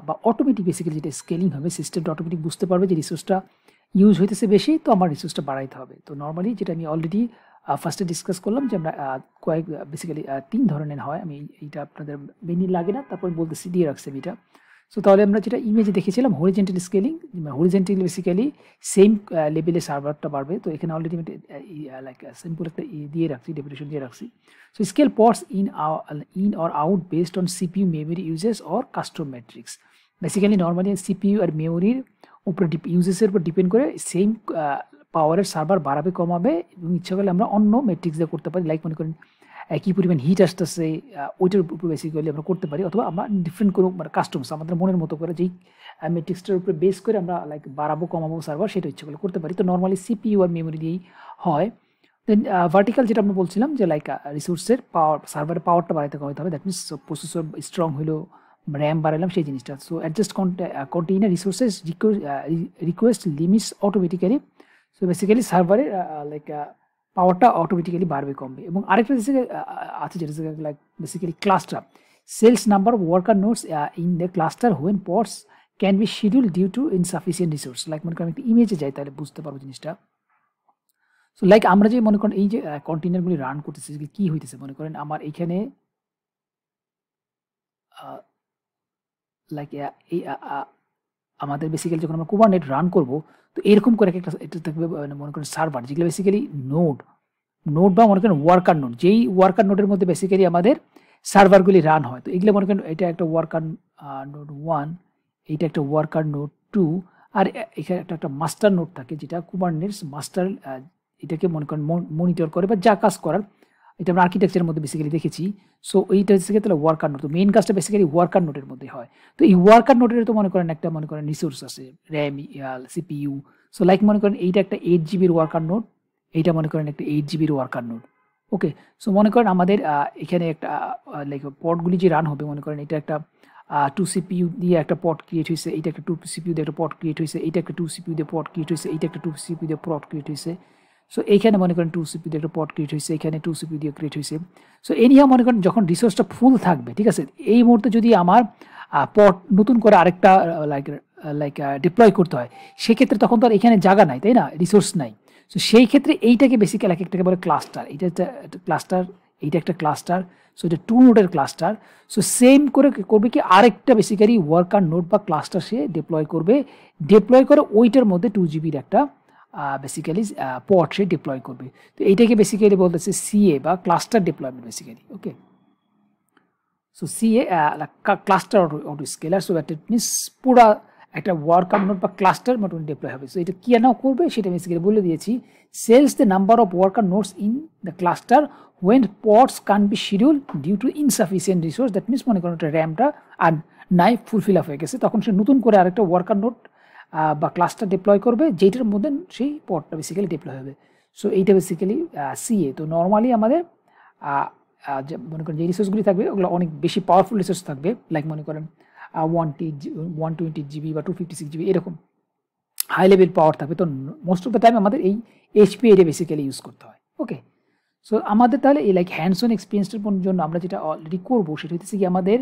বা অটোমেটিক বেসিক্যালি যেটা স্কেলিং হবে, সিস্টেমটা অটোমেটিক বুঝতে পারবে যে রিসোর্সটা ইউজ হইতেছে বেশি, তো আমার রিসোর্সটা বাড়াইতে হবে। তো নর্মালি যেটা আমি অলরেডি ফার্স্টে ডিসকাস করলাম যে আমরা বেসিক্যালি 3 ধরনের হয়। আমি এইটা আপনাদের মেনি লাগে না, তারপর বলতেছি দিয়ে রাখছি আমি এটা। সো তাহলে আমরা যেটা ইমেজে দেখেছিলাম horizontal scaling, horizontally basically same লেভেলে সার্ভারটা বাড়বে। তো এখানে অলরেডি আমি লাইক সিম্পল একটা দিয়ে রাখছি, ডেফিনেশন দিয়ে রাখছি। So scale pods in or out based on CPU memory uses or custom matrix. Basically normally CPU আর মেমোরির উপরে ইউজেসের উপর ডিপেন্ড করে সেম পাওয়ারের সার্ভার বাড়াবে কমাবে, এবং ইচ্ছা করলে আমরা অন্য ম্যাট্রিক্স দিয়ে করতে পারি। লাইক মনে করেন কী পরিমাণ হিট আসতেছে ওইটার উপর বেসিক্যালি আমরা করতে পারি, অথবা আমরা ডিফারেন্ট কোনো মানে কাস্টমস আমাদের মনের মতো করে যেই ম্যাট্রিক্সটার উপরে বেস করে আমরা লাইক বাড়াবো কমাবো সার্ভার, সেটা ইচ্ছা করলে করতে পারি। তো নর্মালি CPU আর মেমোরি দিয়েই হয়। দেন ভার্টিক্যাল যেটা আমরা বলছিলাম যে লাইক রিসোর্সের পাওয়ার, সার্ভারের পাওয়ারটা বাড়াইতে কমাতে হবে। দ্যাট মিনস প্রসেসর স্ট্রং হলো, র্যাম বাড়ালাম সেই জিনিসটা। So adjust container resources request limits automatically. So basically সার্ভারের লাইক পাওয়ারটা অটোমেটিক্যালি বাড়বে কমবে। এবং আরেকটা আছে যেটা like basically cluster scales number of worker nodes in the cluster when pods can be schedule due to insufficient resource. Like মনে করেন একটা ইমেজে যাই তাহলে বুঝতে পারবো জিনিসটা। সো লাইক আমরা যে মনে করেন এই যে কন্টেইনারগুলি রান করতেছি কী হইতেছে, মনে করেন আমার এইখানে লাইক এই আমাদের বেসিক্যালি যখন আমরা কুবারনেট রান করব, তো এরকম করে একটা এটা থাকবে মনে করেন সার্ভার, যেগুলো বেসিক্যালি নোড বা মনে করেন ওয়ার্কার নোড। যেই ওয়ার্কার নোডের মধ্যে বেসিক্যালি আমাদের সার্ভারগুলি রান হয়। তো এগুলো মনে করেন এটা একটা ওয়ার্কার নোড 1, এইটা একটা ওয়ার্কার নোড 2, আর এখানে একটা মাস্টার নোড থাকে যেটা কুবারনেটস মাস্টার এটাকে মনে করেন মনিটর করে বা যা কাজ করার, এটা আমরা আর্কিটেকচারের মধ্যে বেসিক্যালি দেখেছি। সো এইটা হচ্ছে তাহলে ওয়ার্কার নোড। তো মেইন কাজটা বেসিক্যালি ওয়ার্কার নোডের মধ্যে হয়। তো এই ওয়ার্কার নোডের তো মনে করেন একটা মনে করেন রিসোর্স আছে, র্যাম, সিপিইউ। সো লাইক মনে করেন এইটা একটা 8 জিবির ওয়ার্কার নোড, এইটা মনে করেন একটা 8 জিবির ওয়ার্কার নোড। ওকে, সো মনে করেন আমাদের এখানে একটা লাইক পর্টগুলি যে রান হবে, মনে করেন এটা একটা 2 সিপিইউ দিয়ে একটা পট ক্রিয়েট হয়েছে, এইটা একটা 2 সিপিইউ দিয়ে একটা পট ক্রিয়েট হয়েছে, এইটা একটা 2 সিপিইউ দিয়ে পট ক্রিয়েট হয়েছে, এইটা একটা 2 সিপিইউ দিয়ে পট ক্রিয়েট হয়েছে। সো এইখানে মনে করেন 2 সিপিইউ দিয়ে একটা পট ক্রিয়েট হয়েছে, এখানে 2 সিপিইউ দিয়ে ক্রিয়েট হয়েছে। সো এনিহাও মনে করেন যখন রিসোর্সটা ফুল থাকবে, ঠিক আছে, এই মুহূর্তে যদি আমার পট নতুন করে আরেকটা লাইক লাইক ডিপ্লয় করতে হয়, সেক্ষেত্রে তখন তো আর এখানে জায়গা নাই, তাই না, রিসোর্স নাই। সো সেই ক্ষেত্রে এইটাকে বেসিক্যালি এক একটাকে বলে ক্লাস্টার। এইটা একটা ক্লাস্টার, এইটা একটা ক্লাস্টার। সো এটা 2 নোডের ক্লাস্টার। সো সেম করে করবে কি আরেকটা বেসিক্যালি ওয়ার্কার নোড বা ক্লাস্টার সে ডিপ্লয় করবে, ডিপ্লয় করে ওইটার মধ্যে 2 জিবির একটা বেসিক্যালি পট সে ডিপ্লয় করবে। তো এইটাকে বেসিক্যালি বলতেছে সিএ বা cluster deployment basically. Okay, so CA cluster auto scaler. So that means পুরা একটা ওয়ার্কার নোড বা ক্লাস্টার মোটামুটি ডিপ্লয় হবে। সো এটা কি নাও করবে সেটা বেসিক্যালি বলে দিয়েছি। Scales the number of worker nodes in the cluster when pods can't be scheduled due to insufficient resource. That means মনে করেন একটা র্যামটা আর নাই, ফুলফিল আপ হয়ে গেছে, তখন সে নতুন করে আরেকটা ওয়ার্কার নোড বা ক্লাস্টার ডিপ্লয় করবে, যেটার মধ্যে সেই পডটা বেসিক্যালি ডিপ্লয় হবে। সো এইটা বেসিক্যালি সিএ। তো নর্মালি আমাদের মনে করেন যে রিসোর্সগুলি থাকবে ওগুলো অনেক বেশি পাওয়ারফুল রিসোর্স থাকবে, লাইক মনে করেন 120 জিবি বা 256 জিবি এরকম হাই লেভেল পাওয়ার থাকবে। তো মোস্ট অফ দ্য টাইম আমাদের এই এইচপি এটা বেসিক্যালি ইউজ করতে হয়। ওকে, সো আমাদের তাহলে এই লাইক হ্যান্ডস অন এক্সপিরিয়েন্সের জন্য আমরা যেটা অলরেডি করবো সেটা হচ্ছে কি আমাদের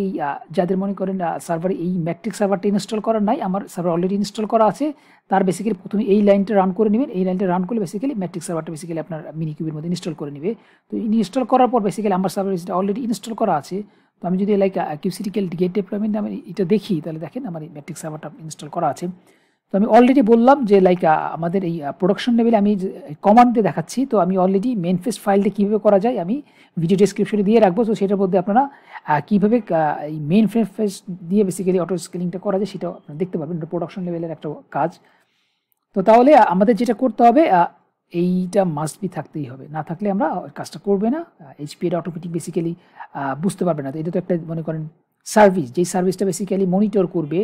এই যাদের মনে করেন সার্ভারে এই ম্যাট্রিক্স সার্ভারটা ইনস্টল করা নাই, আমার সার্ভার অলরেডি ইনস্টল করা আছে, তার বেসিক্যালি প্রথমে এই লাইনটা রান করে নেবেন। এই লাইনটা রান করলে বেসিক্যালি ম্যাট্রিক্স সার্ভারটা বেসিক্যালি আপনার মিনি কিউবের মধ্যে ইনস্টল করে নেবে। তো ইনস্টল করার পর বেসিক্যালি আমার সার্ভার অলরেডি ইনস্টল করা আছে। তো আমি যদি লাইক কিউসিটিক্যাল গেট ডেপ্লয়মেন্ট আমি এটা দেখি, তাহলে দেখেন আমার এই ম্যাট্রিক্স সার্ভারটা ইনস্টল করা আছে। তো আমি অলরেডি বললাম যে লাইক আমাদের এই প্রোডাকশন লেভেলে আমি কমান্ড দিয়ে দেখাচ্ছি। তো আমি অলরেডি মেন ফেস ফাইলটা কীভাবে করা যায় আমি ভিডিও ডেসক্রিপশনে দিয়ে রাখবো। তো সেটার মধ্যে আপনারা কীভাবে এই মেন ফেস দিয়ে বেসিক্যালি অটো স্কেলিংটা করা যায় সেটাও আপনারা দেখতে পাবেন। এটা প্রোডাকশন লেভেলের একটা কাজ। তো তাহলে আমাদের যেটা করতে হবে, এইটা মাস্ট বি থাকতেই হবে, না থাকলে আমরা কাজটা করবে না। এইচপি এটা অটোমেটিক বেসিক্যালি বুঝতে পারবে না। তো এটা তো একটা মনে করেন সার্ভিস, যেই সার্ভিসটা বেসিক্যালি মনিটর করবে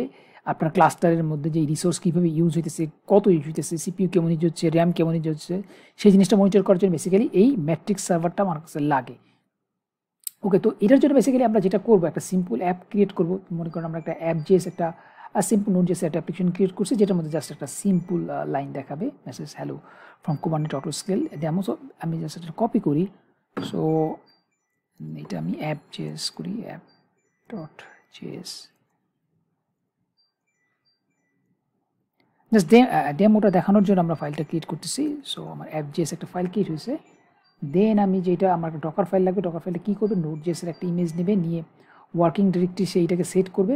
আপনার ক্লাস্টারের মধ্যে যে রিসোর্স কীভাবে ইউজ হইতেছে, কত ইউজ হইতেছে, সিপিইউ কেমন ইউজ হচ্ছে, র্যাম কেমন ইউজ হচ্ছে, সেই জিনিসটা মনিটর করার জন্য বেসিক্যালি এই ম্যাট্রিক্স সার্ভারটা আমার কাছে লাগে। ওকে, তো এটার জন্য বেসিক্যালি আমরা যেটা করবো, একটা সিম্পল অ্যাপ ক্রিয়েট করবো। মনে করেন আমরা একটা অ্যাপ জেস একটা সিম্পল নোট জেস একটা অ্যাপ্লিকেশন ক্রিয়েট করছি, যেটার মধ্যে জাস্ট একটা সিম্পল লাইন দেখাবে, message hello from Kubernetes auto scale demo. So আমি জাস্ট একটা কপি করি। সো এটা আমি অ্যাপ জেস করি, অ্যাপ ডট জেস, জাস্ট ডেমোটা দেখানোর জন্য আমরা ফাইলটা ক্রিয়েট করতেছি। সো আমার অ্যাপ জেস একটা ফাইল ক্রিয়েট হয়েছে। দেন আমি যেটা আমার একটা ডকার ফাইল লাগবে, ডকার ফাইলটা কী করবে, নোট জেসের একটা ইমেজ নেবে, নিয়ে ওয়ার্কিং ডিরেক্টরি সেইটাকে সেট করবে।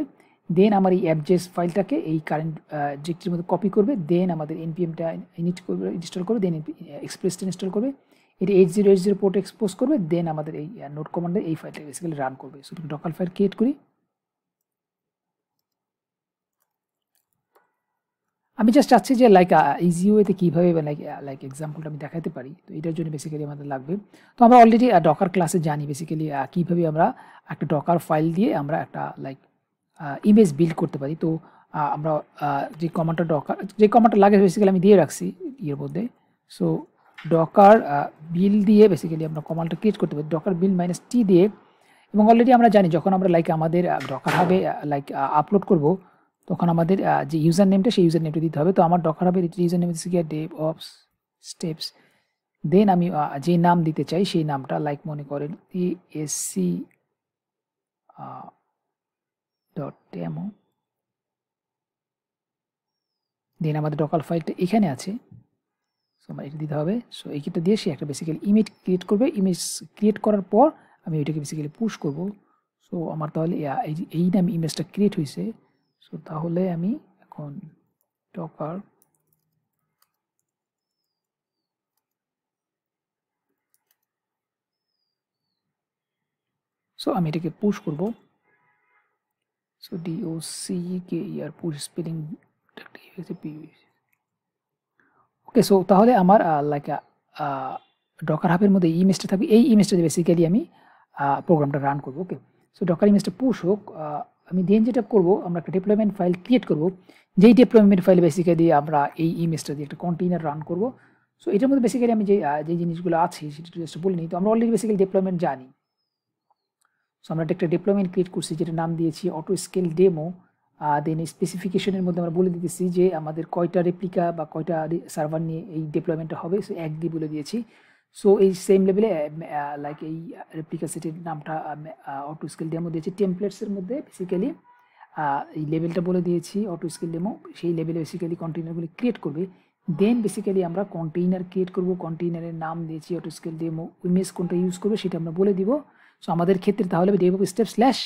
দেন আমার এই অ্যাপ জেস ফাইলটাকে এই কারেন্ট ডিরেক্টরির মধ্যে কপি করবে। দেন আমাদের এনপিএমটা ইনিট করবে, ইনস্টল করবে। দেন এক্সপ্রেসটা ইনস্টল করবে, এটা 8080 পোর্টে এক্সপোজ করবে। দেন আমাদের এই নোট কমান্ডে এই ফাইলটা বেসিক্যালি রান করবে। সো ডকার ফাইল ক্রিয়েট করি। আমি জাস্ট চাচ্ছি যে লাইক ইজি ওয়েতে কীভাবে লাইক লাইক এক্সাম্পলটা আমি দেখাতে পারি। তো এটার জন্য বেসিক্যালি আমাদের লাগবে, তো আমরা অলরেডি ডকার ক্লাসে জানি বেসিক্যালি কীভাবে আমরা একটা ডকার ফাইল দিয়ে আমরা একটা লাইক ইমেজ বিল্ড করতে পারি। তো আমরা যে কমান্ডটা লাগে বেসিক্যালি আমি দিয়ে রাখছি ইয়ের মধ্যে। সো ডকার বিল দিয়ে বেসিক্যালি আমরা কমান্ডটা ক্রিয়েট করতে পারি, ডকার বিল -t দিয়ে। এবং অলরেডি আমরা জানি যখন আমরা লাইক আমাদের ডকার হাবে লাইক আপলোড করব, তখন আমাদের যে ইউজার নেমটা সেই ইউজার নেমটা দিতে হবে। তো আমার ডকার হাবের ইউজার নেম হচ্ছে গিয়ে DevOps স্টেপস। দেন আমি যে নাম দিতে চাই সেই নামটা লাইক মনে করেন ASC.demo। দেন আমাদের ডকার ফাইলটা এখানে আছে, সো আমার এটা দিতে হবে। সো এইটা দিয়ে সে একটা বেসিক্যালি ইমেজ ক্রিয়েট করবে। ইমেজ ক্রিয়েট করার পর আমি ওইটাকে বেসিক্যালি পুশ করব। সো আমার তাহলে এই নামে ইমেজটা ক্রিয়েট হয়েছে। সো তাহলে আমি এখন ডকার সো আমি এটাকে পুশ করব। সো DOCKER পুশ স্পেলিং ওকে। সো তাহলে আমার লাইক ডকার হাবের মধ্যে ইমেজটা থাকবে, এই ইমেজটা বেসিক্যালি আমি প্রোগ্রামটা রান করবো। ওকে, সো ডকার ইমেজটা পুশ হোক, আমি দেন যেটা করব, আমরা একটা ডিপ্লয়মেন্ট ফাইল ক্রিয়েট করব, যেই ডিপ্লয়মেন্ট ফাইলে বেসিক্যালি আমরা এই ইমেজটা দিয়ে একটা কন্টেইনার রান করব। সো এটার মধ্যে বেসিক্যালি আমি যে জিনিসগুলো আছে সেটা জাস্ট বলে নিই। তো আমরা অলরেডি বেসিক্যালি ডিপ্লয়মেন্ট জানি। সো আমরা একটা ডিপ্লয়মেন্ট ক্রিয়েট করছি যেটা নাম দিয়েছি অটো স্কেল ডেমো। দেন স্পেসিফিকেশনের মধ্যে আমরা বলে দিতেছি যে আমাদের কয়টা রেপ্লিকা বা কয়টা সার্ভার নিয়ে এই ডিপ্লয়মেন্টটা হবে, সো এক দিয়ে বলে দিয়েছি। সো এই সেম লেভেলে লাইক এই রেপ্লিকা সেটের নামটা অটো স্কেল ডেমো দিয়েছি। টেমপ্লেটসের মধ্যে বেসিক্যালি এই লেভেলটা বলে দিয়েছি অটো স্কেল ডেমো, সেই লেভেলে বেসিক্যালি কন্টেইনারগুলি ক্রিয়েট করবে। দেন বেসিক্যালি আমরা কন্টেইনার ক্রিয়েট করব, কন্টেইনারের নাম দিয়েছি অটো স্কেল ডেমো, ইমেজ কোনটা ইউজ করবে সেটা আমরা বলে দিব। সো আমাদের ক্ষেত্রে তাহলে ডেভঅপ স্টেপ স্ল্যাশ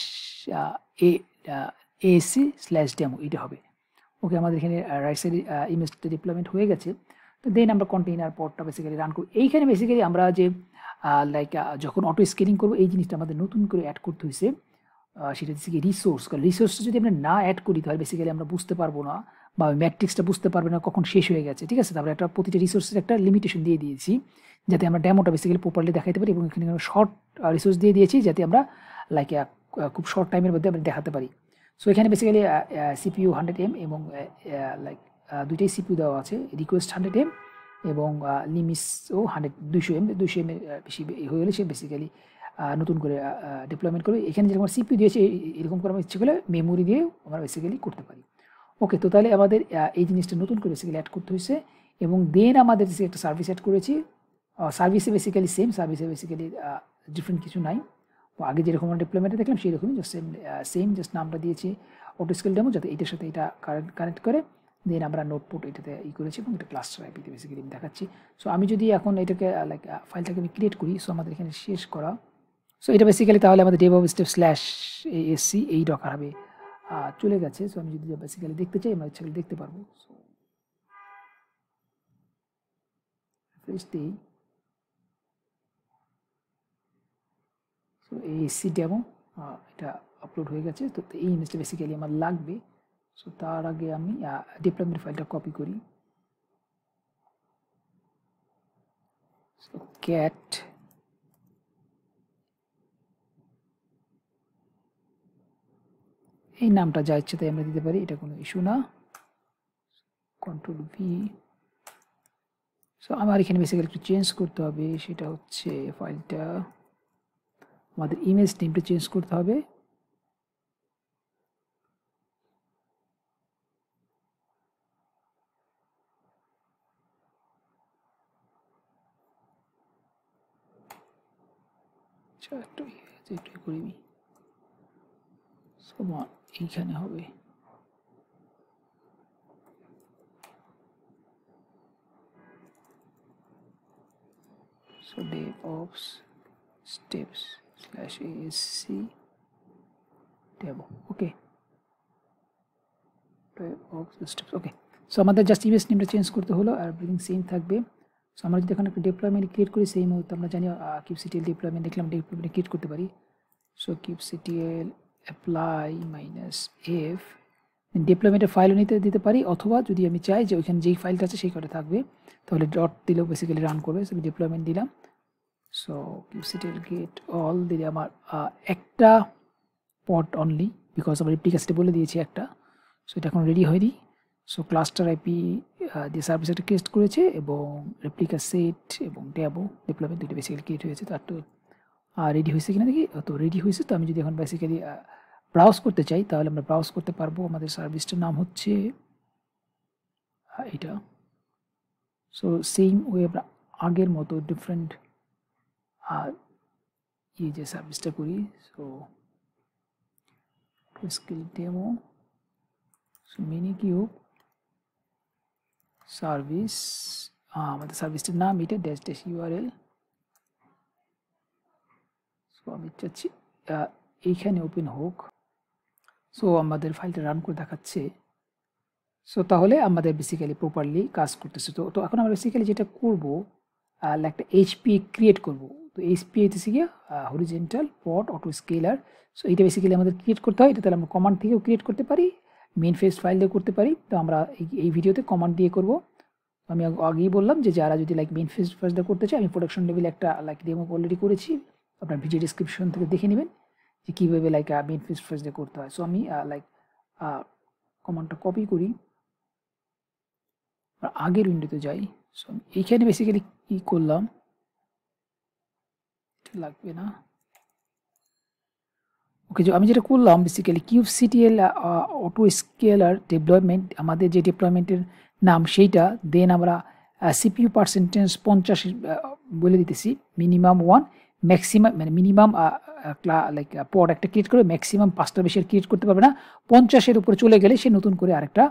ASC/demo এটা হবে। ওকে, আমাদের এখানে রাইট সাইড ইমেজটা ডিপ্লয়মেন্ট হয়ে গেছে। তো দেন আমরা কন্টেইনার পডটা বেসিক্যালি রান করব। এইখানে বেসিক্যালি আমরা যে লাইক যখন অটো স্কেলিং করবো এই জিনিসটা আমাদের নতুন করে অ্যাড করতে হয়েছে, সেটা হচ্ছে কি রিসোর্স। কারণ রিসোর্সটা যদি আমরা না অ্যাড করি তাহলে বেসিক্যালি আমরা বুঝতে পারবো না, বা ম্যাট্রিক্সটা বুঝতে পারবে না কখন শেষ হয়ে গেছে। ঠিক আছে, তারপরে একটা প্রতিটা রিসোর্সের একটা লিমিটেশন দিয়ে দিয়েছি যাতে আমরা ডেমোটা বেসিক্যালি প্রপারলি দেখাতে পারি, এবং এখানে শর্ট রিসোর্স দিয়ে দিয়েছি যাতে আমরা লাইক খুব শর্ট টাইমের মধ্যে আমরা দেখাতে পারি। সো এখানে বেসিক্যালি CPU 100M এবং লাইক দুইটাই CPU দেওয়া আছে, রিকোয়েস্ট 100M এবং লিমিটসও 200M বেশি হয়ে গেলে সে বেসিক্যালি নতুন করে ডিপ্লয়মেন্ট করবে। এখানে যেরকম CPU দিয়েছে এরকম করে আমরা ইচ্ছে করলে মেমোরি দিয়েও আমরা বেসিক্যালি করতে পারি। ওকে, তো তাহলে আমাদের এই জিনিসটা নতুন করে বেসিক্যালি অ্যাড করতে হয়েছে, এবং দেন আমাদের একটা সার্ভিস অ্যাড করেছি। সার্ভিসে বেসিক্যালি সেম, সার্ভিসে বেসিক্যালি ডিফারেন্ট কিছু নাই। আগে যেরকম আমরা ডিপ্লয়মেন্টে দেখলাম সেই রকমই জাস্ট সেম জাস্ট নামটা দিয়েছি অটো স্কেল ডেমো, যাতে এটার সাথে এটা কানেক্ট করে। দেন আমরা নোটপুট এটাতে করেছি এবং এটা ক্লাস্টার আইপিতে বেসিক্যালি আমি দেখাচ্ছি। সো আমি যদি এখন এটাকে লাইক ফাইলটাকে আমি ক্রিয়েট করি, সো আমাদের এখানে শেষ করা। সো এটা বেসিক্যালি তাহলে আমাদের ডেভঅপ স্টেপ /ASC এই ডকার হবে চলে গেছে। সো আমি যদি বেসিক্যালি দেখতে চাই আমরা ইচ্ছা দেখতে পারবো। সো রিফ্রেশ দিই। সো ASC ডেমো এটা আপলোড হয়ে গেছে। তো এই ইমেজটা বেসিক্যালি আমার লাগবে। সো তার আগে আমি ডিপ্লয়মেন্ট ফাইলটা কপি করি। সো ক্যাট এই নামটা যা ইচ্ছে তাই আমরা দিতে পারি, এটা কোনো ইস্যু না। Ctrl V। সো আমার এখানে বেসিক্যালি একটু চেঞ্জ করতে হবে, সেটা হচ্ছে ফাইলটা আমাদের ইমেজ নেমটা চেঞ্জ করতে হবে। একটু করিনি, এইখানে হবে। So DevOps steps/ASC demo. Okay, DevOps steps. Okay, so আমাদের জাস্ট ইমেজ নেমটা চেঞ্জ করতে হলো, আর এভরিথিং সেম থাকবে। সো আমরা যদি এখন একটা ডিপ্লয়মেন্ট ক্রিয়েট করি, সেই মুহূর্তে আমরা জানি kubectl ডিপ্লয়মেন্ট দেখলাম, ডিপ্লয়মেন্ট ক্রিয়েট করতে পারি। সো kubectl apply -f ডিপ্লয়মেন্টের ফাইলও দিতে পারি, অথবা যদি আমি চাই যে ওইখানে যেই ফাইলটা আছে সেই কটা থাকবে তাহলে ডট দিলেও বেসিক্যালি রান করবে। সো ডিপ্লয়মেন্ট দিলাম। সো kubectl get all দিলে আমার একটা পড অনলি, বিকজ আমার রেপ্লিকাসটা বলে দিয়েছি একটা। সো এটা এখন রেডি হয়নি। সো ক্লাস্টার আইপি দিয়ে সার্ভিস একটা ক্রিয়েট করেছে, এবং রেপ্লিকা সেট এবং ডেমো ডিপ্লয়মেন্ট দুটো বেসিক্যালি ক্রিয়েট হয়েছে। তার তো রেডি হয়েছে কিনা দেখি। তো রেডি হয়েছে। তো আমি যদি এখন বেসিক্যালি ব্রাউজ করতে চাই তাহলে আমরা ব্রাউজ করতে পারবো। আমাদের সার্ভিসটার নাম হচ্ছে এটা। সো সেম ওয়ে আমরা আগের মতো ডিফারেন্ট যে সার্ভিসটা করি। So skill demo, so mini cube service, আমাদের সার্ভিসটার নাম এটা -URL। সো আমি চাচ্ছি এইখানে ওপেন হোক। সো আমাদের ফাইলটা রান করে দেখাচ্ছে। সো তাহলে আমাদের বেসিক্যালি প্রপারলি কাজ করতেছে। তো এখন আমরা বেসিক্যালি যেটা করবো, একটা HP ক্রিয়েট করব। তো এইচপি হইতেছে গিয়ে হরিজেন্টাল পড অটো স্কেলার। সো এইটা বেসিক্যালি আমাদের ক্রিয়েট করতে হয়। এটা তাহলে আমরা কমান্ড থেকেও ক্রিয়েট করতে পারি, মেইন ফেস ফাইল দিয়ে করতে পারি। তো আমরা এই ভিডিওতে কমান্ড দিয়ে করব। আমি আগেই বললাম যে যারা যদি লাইক মেইন ফেস ফাইল দিয়ে করতে চায়, আমি প্রোডাকশন লেভেলে একটা লাইক ডেমো অলরেডি করেছি, আপনার ভিডিও ডিসক্রিপশন থেকে দেখে নেবেন যে কীভাবে লাইক মেইন ফেস ফাইল দিয়ে করতে হয়। সো আমি লাইক কমান্ডটা কপি করি, আগের উইন্ডোতে যাই। সো এইখানে বেসিক্যালি কি করলাম, লাগবে না। ওকে, আমি যেটা করলাম বেসিক্যালি কিউবসিটিএল অটো স্কেলার ডেপ্লয়মেন্ট, আমাদের যে ডেপ্লয়মেন্টের নাম সেইটা, দেন আমরা সিপিইউ পার্সেন্টেজ 50 বলে দিতেছি, মিনিমাম 1, ম্যাক্সিমাম মানে মিনিমাম লাইক পড একটা ক্রিয়েট করে ম্যাক্সিমাম 5টার বেশি ক্রিয়েট করতে পারবে না। 50-এর উপরে চলে গেলে সে নতুন করে আরেকটা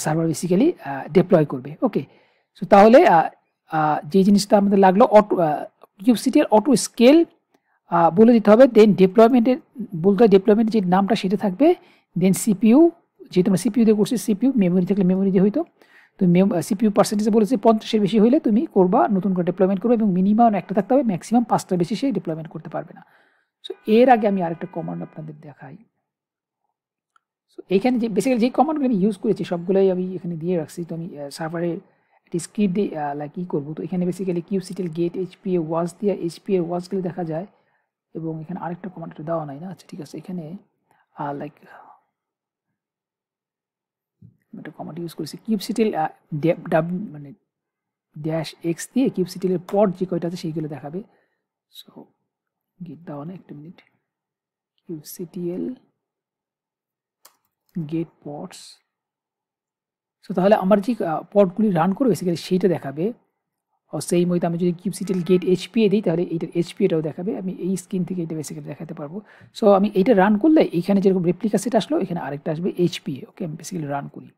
সার্ভার বেসিক্যালি ডেপ্লয় করবে। ওকে, সো তাহলে যে জিনিসটা আমাদের লাগলো অটো কিউবসিটিএল অটো স্কেল বলে দিতে হবে। দেন ডেপ্লয়মেন্টের বলতে হয় ডেপ্লয়মেন্টের যে নামটা সেটা থাকবে। দেন সিপিইউ, যেহেতু আমরা সিপিইউ দিয়ে করছি, সিপিইউ মেমোরি থাকলে মেমোরি দিয়ে হইতো। তো সিপিইউ পার্সেন্টেজে বলেছে 50-এর বেশি হলে তুমি করবা, নতুন করে ডেপ্লয়মেন্ট করবে, এবং মিনিমাম একটা থাকতে হবে, ম্যাক্সিমাম 5টার বেশি সে ডেপ্লয়মেন্ট করতে পারবে না। সো এর আগে আমি আরেকটা কমান্ড আপনাদের দেখাই। সো এইখানে যে বেসিক্যালি যে কমান্ডগুলো আমি ইউজ করেছি সবগুলোই আমি এখানে দিয়ে রাখছি। তো আমি সার্ভারে একটি স্ক্রিপ্ট দিয়ে লাইক কী করবো, তো এখানে বেসিক্যালি কিউবসিটিএল গেট এইচপিএ ওয়াচ দিয়ে এইচপিএ ওয়াচগুলো দেখা যায়, এবং এখানে আরেকটা কমান্ড দেওয়া নাই না। আচ্ছা ঠিক আছে, এখানে লাইক একটা কমান্ড ইউজ করেছি কিউবসিটিএল মানে -x দিয়ে কিউবসিটিএল এর পড যে কয়টা আছে সেইগুলো দেখাবে। সো গেট দেওয়া না, একটা মিনিট, কিউবসিটিএল গেট পডস। সো তাহলে আমার যে পডগুলি রান করবে বেসিক্যালি সেইটা দেখাবে। সেই মতো আমি যদি কিউবসিটিএল গেট এইচপিএ দিই তাহলে এইটার এইচপিএটাও দেখাবে। আমি এই স্ক্রিন থেকে এটা বেসিক্যালি দেখাতে পারবো। সো আমি এইটা রান করলে এইখানে যেরকম রেপ্লিকা সেট আসলো, এখানে আরেকটা আসবে এইচপিএ। ওকে, আমি বেসিক্যালি রান করি।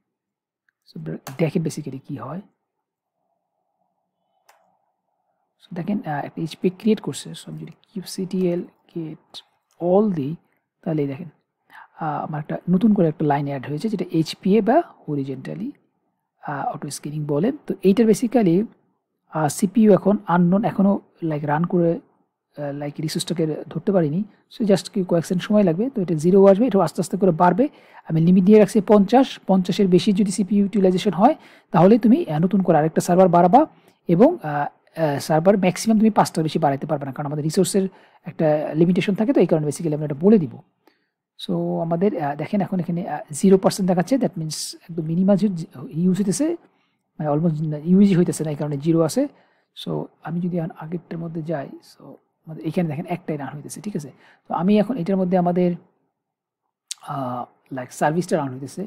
সো দেখেন বেসিক্যালি কি হয়। সো দেখেন একটা এইচপিএ ক্রিয়েট করছে। সো আমি যদি কিউবসিটিএল গেট অল দিই তাহলে দেখেন আমার একটা নতুন করে একটা লাইন অ্যাড হয়েছে, যেটা এইচপিএ বা হরিজেন্টালি অটো স্ক্যানিং বলে। তো এইটার বেসিক্যালি সিপিইউ এখন আননোন, এখনও লাইক রান করে লাইক রিসোর্সটাকে ধরতে পারিনি। সো জাস্ট কি কয়েক সেকেন্ড সময় লাগবে। তো এটা 0 আসবে, এটা আস্তে আস্তে করে বাড়বে। আমি লিমিট দিয়ে রাখছি 50-এর বেশি যদি সিপিইউ ইউটিলাইজেশন হয় তাহলে তুমি নতুন করে আরেকটা সার্ভার বাড়াবা, এবং সার্ভার ম্যাক্সিমাম তুমি 5টার বেশি বাড়াতে পারবে না, কারণ আমাদের রিসোর্সের একটা লিমিটেশন থাকে। তো এই কারণে বেসিক্যালি আমরা এটা বলে দিব। সো আমাদের দেখেন এখন এখানে 0% দেখাচ্ছে, দ্যাট মিনস একদম মিনিমাম ইউজ হইতেছে, মানে অলমোস্ট ইউজই হইতেছে না, এই কারণে 0 আছে। সো আমি যদি আগেরটার মধ্যে যাই, সো আমাদের এখানে দেখেন একটাই রান হইতেছে, ঠিক আছে। তো আমি এখন এটার মধ্যে আমাদের লাইক সার্ভিসটা রান হইতেছে,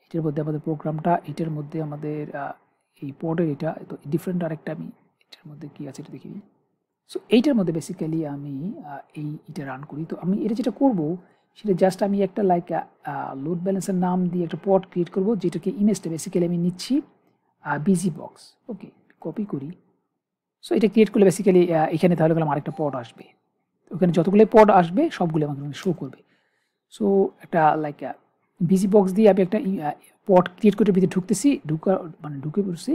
এটার মধ্যে আমাদের প্রোগ্রামটা, এটার মধ্যে আমাদের এই পডের এটা। তো ডিফারেন্ট আরেকটা আমি এটার মধ্যে কী আছে এটা দেখি। সো এইটার মধ্যে বেসিক্যালি আমি এটা রান করি। তো আমি এটা যেটা করবো সেটা জাস্ট আমি একটা লাইক লোড ব্যালেন্সের নাম দিয়ে একটা পড ক্রিয়েট করবো, যেটাকে ইমেজটা বেসিক্যালি আমি নিচ্ছি বিজি বক্স। ওকে, কপি করি। সো এটা ক্রিয়েট করলে বেসিক্যালি এখানে তাহলে গেলাম আরেকটা পড আসবে, ওখানে যতগুলো পড আসবে সবগুলো আমাকে শো করবে। সো একটা লাইক বিজি বক্স দিয়ে আমি একটা পড ক্রিয়েট করে ভিতরে ঢুকতেছি, ঢুকে পড়ছি।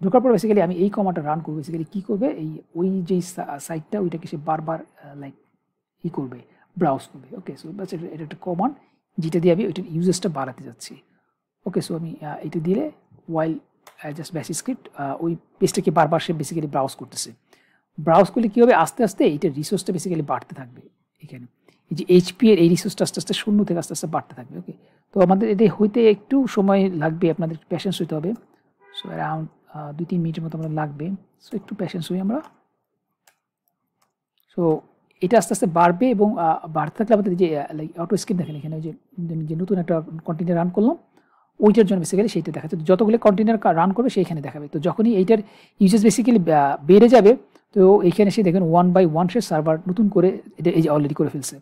ঢোকার পর বেসিক্যালি আমি এই কমান্ডটা রান করবো। বেসিক্যালি কী করবে, ওই যেই সাইটটা ওইটাকে সে বারবার লাইক করবে, ব্রাউজ করবে। ওকে, সো বাস এটা একটা কমান্ড যেটা দিয়ে আমি ওইটার ইউজেসটা বাড়াতে যাচ্ছি। ওকে, সো আমি এটা দিলে ওয়াইল জাস্ট বেসিক স্ক্রিপ্ট ওই পেজটাকে বারবার সে বেসিক্যালি ব্রাউজ করতেছে। ব্রাউজ করলে কী হবে, আস্তে আস্তে এইটার রিসোর্সটা বেসিক্যালি বাড়তে থাকবে। এখানে এই যে এইচপি এর এই রিসোর্সটা আস্তে আস্তে 0 থেকে আস্তে আস্তে বাড়তে থাকবে। ওকে, তো আমাদের এটা হইতে একটু সময় লাগবে, আপনাদের প্যাশেন্স হইতে হবে। সো অ্যারাউন্ড 2-3 মিনিটের মতো আমরা লাগবে। সো একটু প্যাশেন্স হই আমরা। সো এটা আস্তে আস্তে বাড়বে, এবং বাড়তে থাকলে আমাদের যে লাইক অটো স্ক্রিন দেখেন এখানে যে নতুন একটা কন্টেনার রান করলাম ওইটার জন্য বেসিক্যালি সেইটা দেখাচ্ছে। যতগুলো কন্টেনার রান করবে সেইখানে দেখাবে। তো যখনই এইটার ইউজেস বেসিক্যালি বেড়ে যাবে, তো এইখানে সে দেখেন 1 by 1 সে সার্ভার নতুন করে এটা এই যে অলরেডি করে ফেলছে,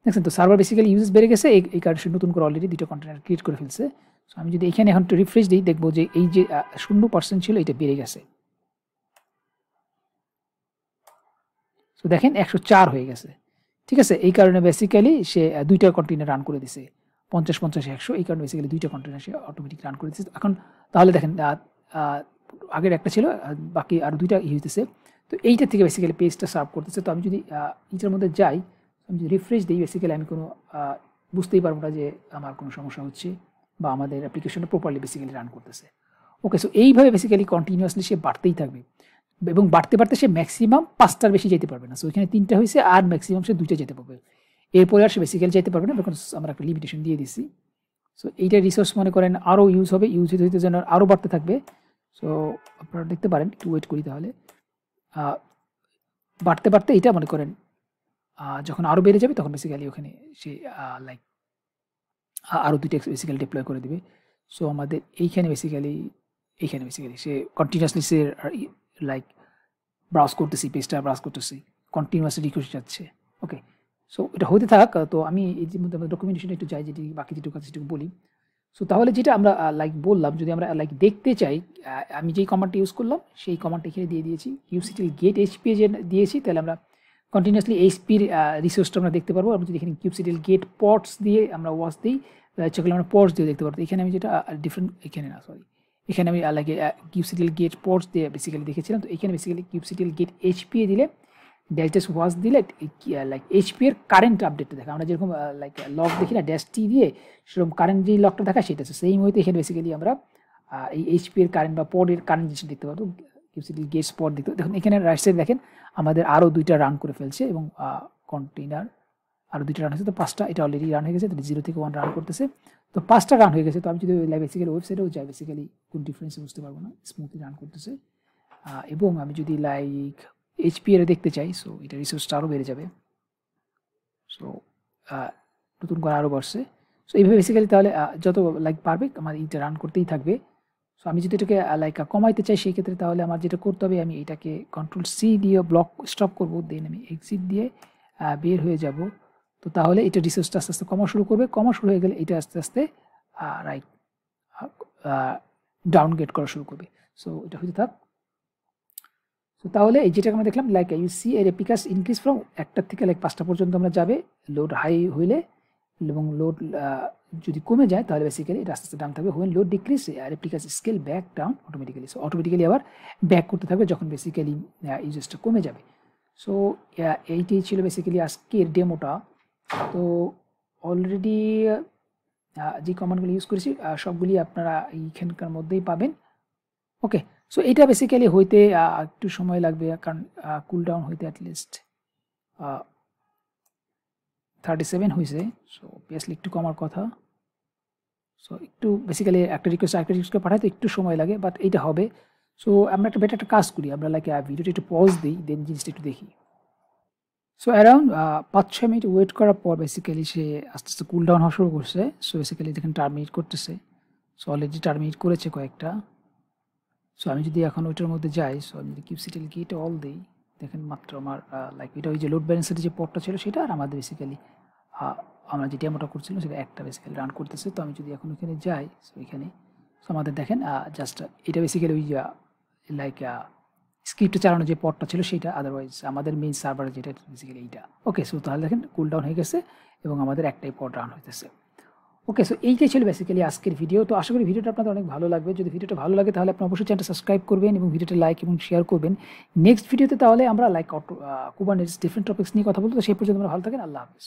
দেখছেন। তো সার্ভার বেসিক্যালি ইউজেস বেড়ে গেছে, এই কারণে সে নতুন করে অলরেডি 2টা কন্টেনার ক্রিয়েট করে ফেলছে। সো আমি যদি এখানে এখন একটু রিফ্রেশ দিই, দেখবো যে এই যে 0% ছিল এটা বেড়ে গেছে। তো দেখেন 104 হয়ে গেছে, ঠিক আছে। এই কারণে বেসিক্যালি সে 2টা কন্টেনার রান করে দিছে, 50, 50, 100। এই কারণে বেসিক্যালি 2টা কন্টেনার সে অটোমেটিক রান করে দিচ্ছে। এখন তাহলে দেখেন আগের একটা ছিল, বাকি আরও 2টা হইতেছে। তো তো এইটা থেকে বেসিক্যালি পেজটা সার্ভ করতেছে। তো আমি যদি এইটার মধ্যে যাই, আমি যদি রিফ্রেশ দিই, বেসিক্যালি আমি কোনো বুঝতেই পারবো না যে আমার কোনো সমস্যা হচ্ছে বা আমাদের অ্যাপ্লিকেশনটা প্রপারলি বেসিক্যালি রান করতেছে। ওকে, সো এইভাবে বেসিক্যালি কন্টিনিউয়াসলি সে বাড়তেই থাকবে এবং বাড়তে বাড়তে সে ম্যাক্সিমাম 5টার বেশি যেতে পারবে না। সো এখানে 3টা হয়েছে আর ম্যাক্সিমাম সে 2টা যেতে পারবে, এরপরে আর সে বেসিক্যালি যেতে পারবে না, বিকজ আমরা একটা লিমিটেশন দিয়ে দিচ্ছি। সো এইটা রিসোর্স মনে করেন আরও ইউজ হবে, ইউজ হতে হতে যেন আরও বাড়তে থাকবে। সো আপনারা দেখতে পারেন, একটু ওয়েট করি তাহলে। বাড়তে বাড়তে এটা মনে করেন যখন আরও বেড়ে যাবে তখন বেসিক্যালি ওখানে সে লাইক আরও 2টা বেসিক্যালি ডিপ্লয় করে দেবে। সো আমাদের এইখানে বেসিক্যালি সে কন্টিনিউয়াসলি সে লাইক ব্রাউজ করতেছি, পেজটা ব্রাউজ করতেছি, কন্টিনিউয়াসলি রিকোয়েস্ট যাচ্ছে। ওকে, সো এটা হতে থাক। তো আমি এই যে মধ্যে ডকুমেন্টেশনে একটু যাই, যেটি বাকি যেটুকু আছে সেটুকু বলি। সো তাহলে যেটা আমরা লাইক বললাম, যদি আমরা লাইক দেখতে চাই, আমি যেই কমান্ডটা ইউজ করলাম সেই কমান্ডটা এখানে দিয়ে দিয়েছি, kubectl get hp যে দিয়েছি, তাহলে আমরা কন্টিনিউয়াসলি এইচপির রিসোর্সটা আমরা দেখতে পারবো। আমরা যদি এখানে kubectl get ports দিয়ে আমরা ওয়াচ দিই, সেগুলো আমরা ports দিয়ে দেখতে পারবো। এখানে আমি যেটা ডিফারেন্ট, এখানে না সরি, এখানে আমি লাইক kubectl get ports দিয়ে বেসিক্যালি দেখেছিলাম। তো এখানে বেসিক্যালি kubectl get hp দিলে, ড্যাশ ওয়াচ দিলে লাইক এইচপি এর কারেন্ট আপডেটটা দেখা, আমরা যেরকম লাইক লগ দেখি না ড্যাশ টি দিয়ে, সেরকম কারেন্ট যে লগটা দেখা সেটা আছে। সেই ওয়েতে এখানে বেসিক্যালি আমরা এই এইচপি এর কারেন্ট বা পডের কারেন্ট জিনিস দেখতে পাবো। kubectl get পড দেখতে দেখুন, এখানে রাইট সাইড দেখেন আমাদের আরও 2টা রান করে ফেলছে এবং কন্টেইনার আরও 2টা রান হয়েছে। তো 5টা এটা অলরেডি রান হয়ে গেছে, 0 থেকে 1 রান করতেছে। তো 5টা রান হয়ে গেছে। তো আমি যদি বেসিক্যালি ওয়েবসাইটেও যাই, বেসিক্যালি কোন ডিফারেন্স বুঝতে পারবো না, স্মুথলি রান করতেছে। এবং আমি যদি লাইক এইচপি এর দেখতে চাই, সো এটা রিসোর্সটা আরও বেড়ে যাবে। সো নতুন করে আরও বাড়ছে। সো এইভাবে বেসিক্যালি তাহলে যত লাইক পারবে আমার এইটা রান করতেই থাকবে। সো আমি যদি এটাকে লাইক কমাইতে চাই, সেই ক্ষেত্রে তাহলে আমার যেটা করতে হবে, আমি এটাকে Ctrl+C দিয়ে ব্লক স্টপ করবো, দেন আমি এক্সিট দিয়ে বের হয়ে যাব। তো তাহলে এটা রিসোর্সটা আস্তে আস্তে কমা শুরু করবে। কমা শুরু হয়ে গেলে এটা আস্তে আস্তে রাইট ডাউনগ্রেড করা শুরু করবে। সো এটা হতে থাক। তো তাহলে এই যেটা আমরা দেখলাম, লাইক ইউ সি এর রেপ্লিকাস ইনক্রিজ ফ্রম 1টা থেকে লাইক 5টা পর্যন্ত আমরা যাবে লোড হাই হইলে, এবং লোড যদি কমে যায় তাহলে বেসিক্যালি এটা আস্তে আস্তে ডাউন থাকবে। When load decrease replicas scale back down automatically. So automatically আবার ব্যাক করতে থাকবে যখন বেসিক্যালি ইউজেসটা কমে যাবে। সো এইটাই ছিল বেসিক্যালি আজকের ডেমোটা। তো অলরেডি যে কমান্ডগুলি ইউজ করেছি সবগুলি আপনারা এইখানকার মধ্যেই পাবেন। ওকে, সো এটা বেসিক্যালি হইতে একটু সময় লাগবে, কারণ কুল ডাউন হইতে অ্যাটলিস্ট 37 হয়েছে। সো অবভিয়াসলি একটু কমার কথা। সো একটু বেসিক্যালি একটা রিকোয়েস্ট পাঠাতে একটু সময় লাগে, বাট এইটা হবে। সো আমরা একটা বেটার একটা কাজ করি, আমরা লাইক ভিডিওটা একটু পজ দিই, দেন জিনিসটা একটু দেখি। সো অ্যারাউন্ড 5-6 মিনিট ওয়েট করার পর বেসিক্যালি সে আস্তে আস্তে কুল ডাউন হওয়া শুরু করছে। সো বেসিক্যালি দেখেন টার্মিনেট করতেছে। সো অলরেডি টার্মিনেট করেছে কয়েকটা। সো আমি যদি এখন ওইটার মধ্যে যাই, সো আমি যদি kubectl get all দিই, দেখেন মাত্র আমার লাইক এটা ওই যে লোড ব্যালেন্সের যে পডটা ছিল সেটা, আর আমাদের বেসিক্যালি আমরা যে ডেমোটা করছিলাম সেটা একটা বেসিক্যালি রান করতেছে। তো আমি যদি এখন ওইখানে যাই, সো এখানে সো আমাদের দেখেন জাস্ট এটা বেসিক্যালি ওই লাইক স্ক্রিপ্টে চালানো যে পডটা ছিল সেটা, আদারওয়াইজ আমাদের মেইন সার্ভারে যেটা বেসিক্যালি এইটা। ওকে, সো তাহলে দেখেন কুল ডাউন হয়ে গেছে এবং আমাদের একটাই পড রান হইতেছে। ওকে, সো এইটাই ছিল বেসিক্যালি আজকের ভিডিও। তো আশা করি ভিডিওটা আপনাদের অনেক ভালো লাগবে। যদি ভিডিওটা ভালো লাগে তাহলে আপনি অবশ্যই চ্যানেলটা সাবস্ক্রাইব করবেন এবং ভিডিওটা লাইক এবং শেয়ার করবেন। নেক্সট ভিডিওতে তাহলে আমরা লাইক কুবারনেটিস ডিফারেন্ট টপিকস নিয়ে কথা বলবো। তো সেই পর্যন্ত আমরা ভালো থাকেন। আল্লাহ হাফেজ।